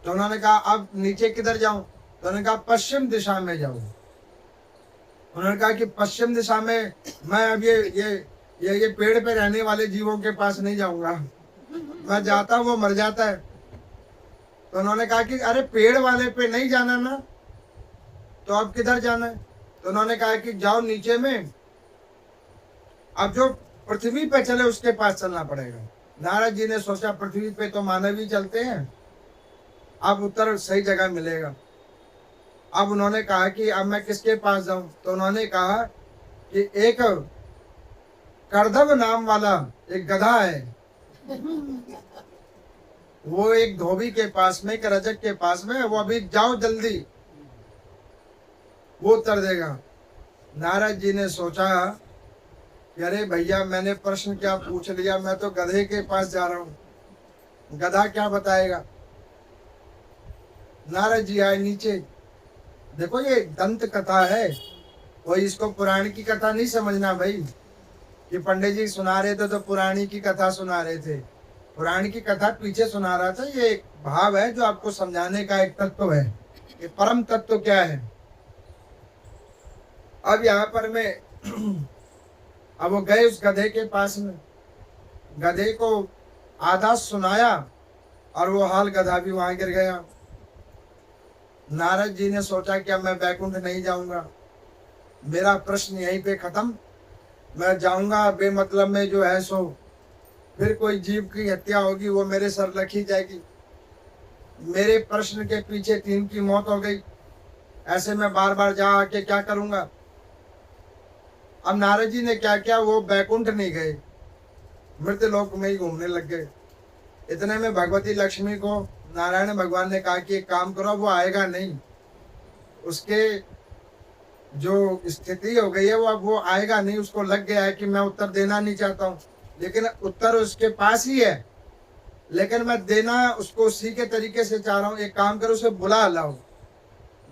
तो उन्होंने कहा अब नीचे किधर जाऊं? तो उन्होंने कहा पश्चिम दिशा में जाओ। उन्होंने कहा कि पश्चिम दिशा में मैं अब ये पेड़ पे रहने वाले जीवों के पास नहीं जाऊंगा, मैं जाता हूं वो मर जाता है। तो उन्होंने कहा कि अरे पेड़ वाले पे नहीं जाना ना, तो अब किधर जाना है? तो उन्होंने कहा कि जाओ नीचे में, अब जो पृथ्वी पे चले उसके पास चलना पड़ेगा। नारद जी ने सोचा पृथ्वी पे तो मानव ही चलते हैं, अब उत्तर सही जगह मिलेगा। अब उन्होंने कहा कि अब मैं किसके पास जाऊं? तो उन्होंने कहा कि एक करदम नाम वाला एक गधा है, वो एक धोबी के पास में, एक रजक के पास में, वो अभी जाओ जल्दी, वो उत्तर देगा। नारद जी ने सोचा कि अरे भैया मैंने प्रश्न क्या पूछ लिया, मैं तो गधे के पास जा रहा हूं, गधा क्या बताएगा। नारद जी आए नीचे। देखो ये दंत कथा है, कोई इसको पुराण की कथा नहीं समझना भाई कि पंडित जी सुना रहे थे तो पुराणी की कथा सुना रहे थे। पुराण की कथा पीछे सुना रहा था, ये एक भाव है जो आपको समझाने का एक तत्व है कि परम तत्व क्या है। अब यहाँ पर मैं अब वो गए उस गधे के पास में, गधे को आधा सुनाया और वो हाल गधा भी वहां गिर गया। नारद जी ने सोचा कि अब मैं बैकुंठ नहीं जाऊंगा, मेरा प्रश्न यहीं पे खत्म, मैं जाऊंगा बेमतलब में जो है सो फिर कोई जीव की हत्या होगी वो मेरे सर रखी जाएगी। मेरे प्रश्न के पीछे 3 की मौत हो गई, ऐसे में बार बार जा आके क्या करूंगा। अब नारद जी ने क्या किया, वो बैकुंठ नहीं गए, मृत्यु लोक में ही घूमने लग गए। इतने में भगवती लक्ष्मी को नारायण भगवान ने कहा कि एक काम करो, वो आएगा नहीं, उसके जो स्थिति हो गई है वो अब वो आएगा नहीं, उसको लग गया है कि मैं उत्तर देना नहीं चाहता हूँ, लेकिन उत्तर उसके पास ही है, लेकिन मैं देना उसको उसी के तरीके से चाह रहा हूँ, एक काम करो उसे बुला लाओ।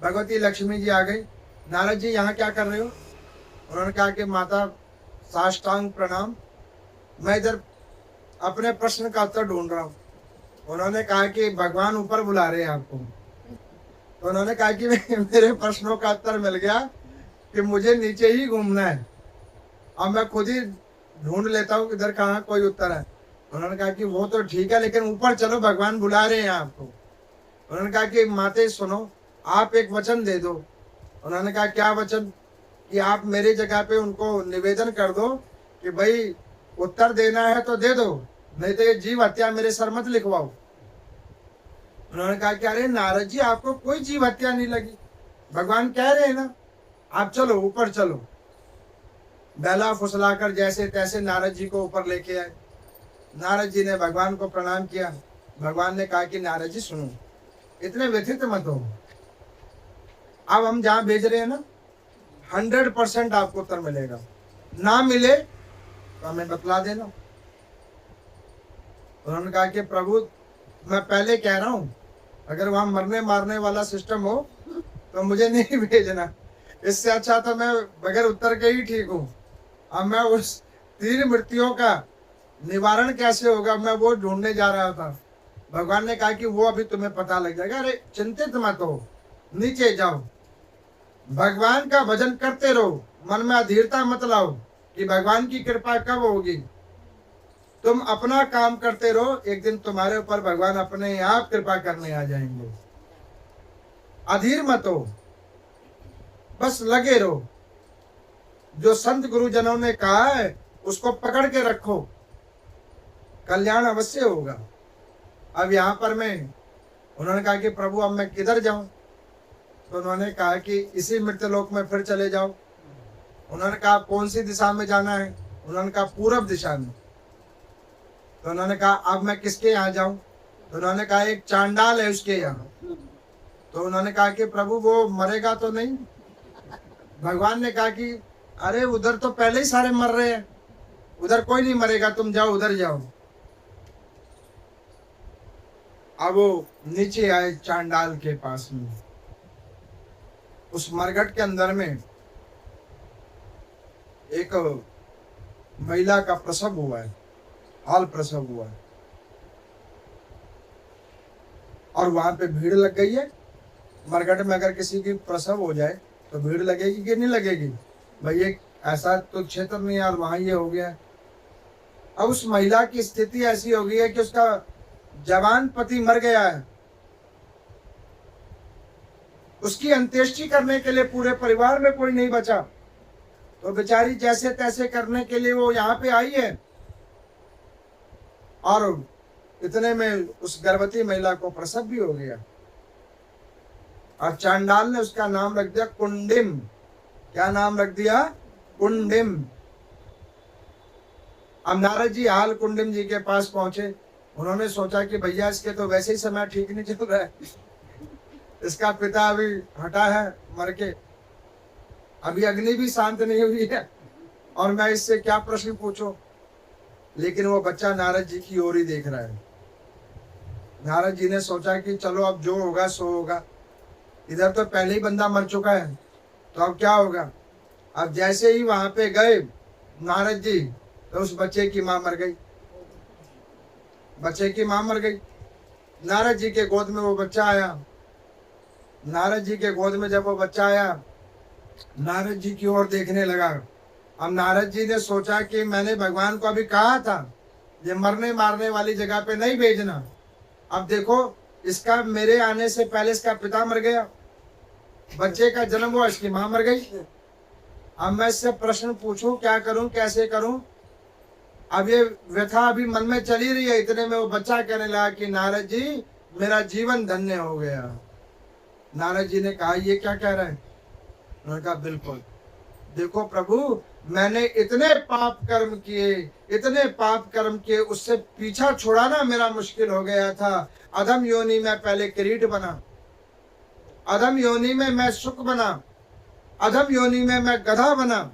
भगवती लक्ष्मी जी आ गई। नारद जी यहाँ क्या कर रहे हो? उन्होंने कहा कि माता साष्टांग प्रणाम, मैं इधर अपने प्रश्न का उत्तर ढूंढ रहा हूँ। उन्होंने कहा कि भगवान ऊपर बुला रहे हैं आपको। तो उन्होंने कहा कि मेरे प्रश्नों का उत्तर मिल गया कि मुझे नीचे ही घूमना है, अब मैं खुद ही ढूंढ लेता हूँ इधर कहाँ कोई उत्तर है। उन्होंने कहा कि वो तो ठीक है, लेकिन ऊपर चलो, भगवान बुला रहे हैं आपको। उन्होंने कहा कि माते सुनो, आप एक वचन दे दो। उन्होंने कहा क्या वचन? कि आप मेरी जगह पे उनको निवेदन कर दो कि भाई उत्तर देना है तो दे दो, नहीं तो ये जीव हत्या मेरे सर मत लिखवाओ। उन्होंने कहा कि अरे नारद जी आपको कोई जीव हत्या नहीं लगी, भगवान कह रहे हैं ना, आप चलो ऊपर चलो। बेला फुसलाकर जैसे तैसे नारद जी को ऊपर लेके आए। नारद जी ने भगवान को प्रणाम किया। भगवान ने कहा कि नारद जी सुनो, इतने व्यथित मत हो, अब हम जहां भेज रहे हैं ना 100% आपको उत्तर मिलेगा, ना मिले तो हमें बतला देना। उन्होंने कहा कि प्रभु मैं पहले कह रहा हूं, अगर वहां मरने मारने वाला सिस्टम हो तो मुझे नहीं भेजना, इससे अच्छा तो मैं बगैर उत्तर के ही ठीक हूं। अब मैं उस 3 मृत्युओं का निवारण कैसे होगा मैं वो ढूंढने जा रहा था। भगवान ने कहा कि वो अभी तुम्हें पता लग जाएगा। अरे चिंतित मत हो, नीचे जाओ, भगवान का भजन करते रहो, मन में अधीरता मत लाओ कि भगवान की कृपा कब होगी। तुम अपना काम करते रहो, एक दिन तुम्हारे ऊपर भगवान अपने आप कृपा करने आ जाएंगे। अधीर मत हो, बस लगे रहो। जो संत गुरुजनों ने कहा है उसको पकड़ के रखो, कल्याण अवश्य होगा। अब यहाँ पर उन्होंने कहा कि प्रभु अब मैं किधर जाऊं? तो उन्होंने कहा कि इसी मृत्यलोक में फिर चले जाओ। उन्होंने कहा कौन सी दिशा में जाना है? उन्होंने कहा पूरब दिशा में। तो उन्होंने कहा अब मैं किसके यहाँ जाऊं? तो उन्होंने कहा एक चांडाल है उसके यहाँ। तो उन्होंने कहा कि प्रभु वो मरेगा तो नहीं? भगवान ने कहा कि अरे उधर तो पहले ही सारे मर रहे हैं, उधर कोई नहीं मरेगा, तुम जाओ, उधर जाओ। अब वो नीचे आए चांडाल के पास में। उस मरघट के अंदर में एक महिला का प्रसव हुआ है, हाल प्रसव हुआ है, और वहां पे भीड़ लग गई है। मरघट में अगर किसी की प्रसव हो जाए तो भीड़ लगेगी कि नहीं लगेगी? भाई एक ऐसा तो क्षेत्र नहीं यार, वहां ये हो गया। अब उस महिला की स्थिति ऐसी हो गई है कि उसका जवान पति मर गया है, उसकी अंत्येष्टि करने के लिए पूरे परिवार में कोई नहीं बचा। तो बेचारी जैसे तैसे करने के लिए वो यहाँ पे आई है, और इतने में उस गर्भवती महिला को प्रसव भी हो गया। और चांडाल ने उसका नाम रख दिया कुंडिम। क्या नाम रख दिया? कुंडिम। अब नारद जी हाल कुंडिम जी के पास पहुंचे। उन्होंने सोचा कि भैया इसके तो वैसे ही समय ठीक नहीं चल रहा है, इसका पिता अभी हटा है मर के, अभी अग्नि भी शांत नहीं हुई है, और मैं इससे क्या प्रश्न पूछूं। लेकिन वो बच्चा नारद जी की ओर ही देख रहा है। नारद जी ने सोचा कि चलो अब जो होगा सो होगा, इधर तो पहले ही बंदा मर चुका है, तो अब क्या होगा। अब जैसे ही वहां पे गए नारद जी, तो उस बच्चे की मां मर गई। बच्चे की मां मर गई। नारद जी के गोद में वो बच्चा आया। नारद जी के गोद में जब वो बच्चा आया, नारद जी की ओर देखने लगा। अब नारद जी ने सोचा कि मैंने भगवान को अभी कहा था ये मरने मारने वाली जगह पे नहीं भेजना। अब देखो इसका मेरे आने से पहले इसका पिता मर गया, बच्चे का जन्म हुआ, इसकी मां मर गई। अब मैं इससे प्रश्न पूछूं, क्या करूं, कैसे करूं। अब ये व्यथा अभी मन में चली रही है। इतने में वो बच्चा कहने लगा कि नारद जी मेरा जीवन धन्य हो गया। नारद जी ने कहा ये क्या कह रहे हैं? उन्होंने कहा बिल्कुल, देखो प्रभु मैंने इतने पाप कर्म किए, उससे पीछा छुड़ाना मेरा मुश्किल हो गया था। अधम योनि में पहले किरीट बना, अधम योनि में मैं सुख बना, अधम योनि में मैं गधा बना,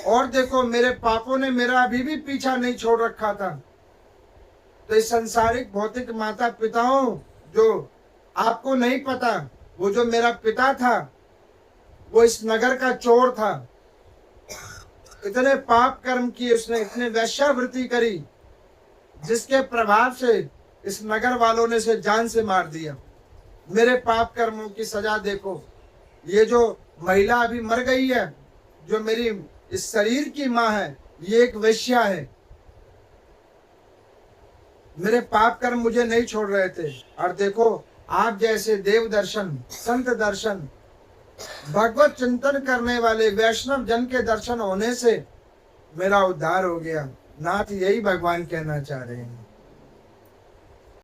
और देखो मेरे पापों ने मेरा अभी भी पीछा नहीं छोड़ रखा था। तो इस संसारिक भौतिक माता पिताओं, जो आपको नहीं पता, वो जो मेरा पिता था वो इस नगर का चोर था। इतने पाप कर्म किए उसने, इतने वैश्यावृत्ति करी, जिसके प्रभाव से इस नगर वालों ने इसे जान से मार दिया। मेरे पाप कर्मों की सजा देखो। ये जो महिला अभी मर गई है, जो मेरी इस शरीर की माँ है, ये एक वेश्या है। मेरे पाप कर्म मुझे नहीं छोड़ रहे थे, और देखो आप जैसे देव दर्शन, संत दर्शन, भगवत चिंतन करने वाले वैष्णव जन के दर्शन होने से मेरा उद्धार हो गया। नाथ यही भगवान कहना चाह रहे हैं।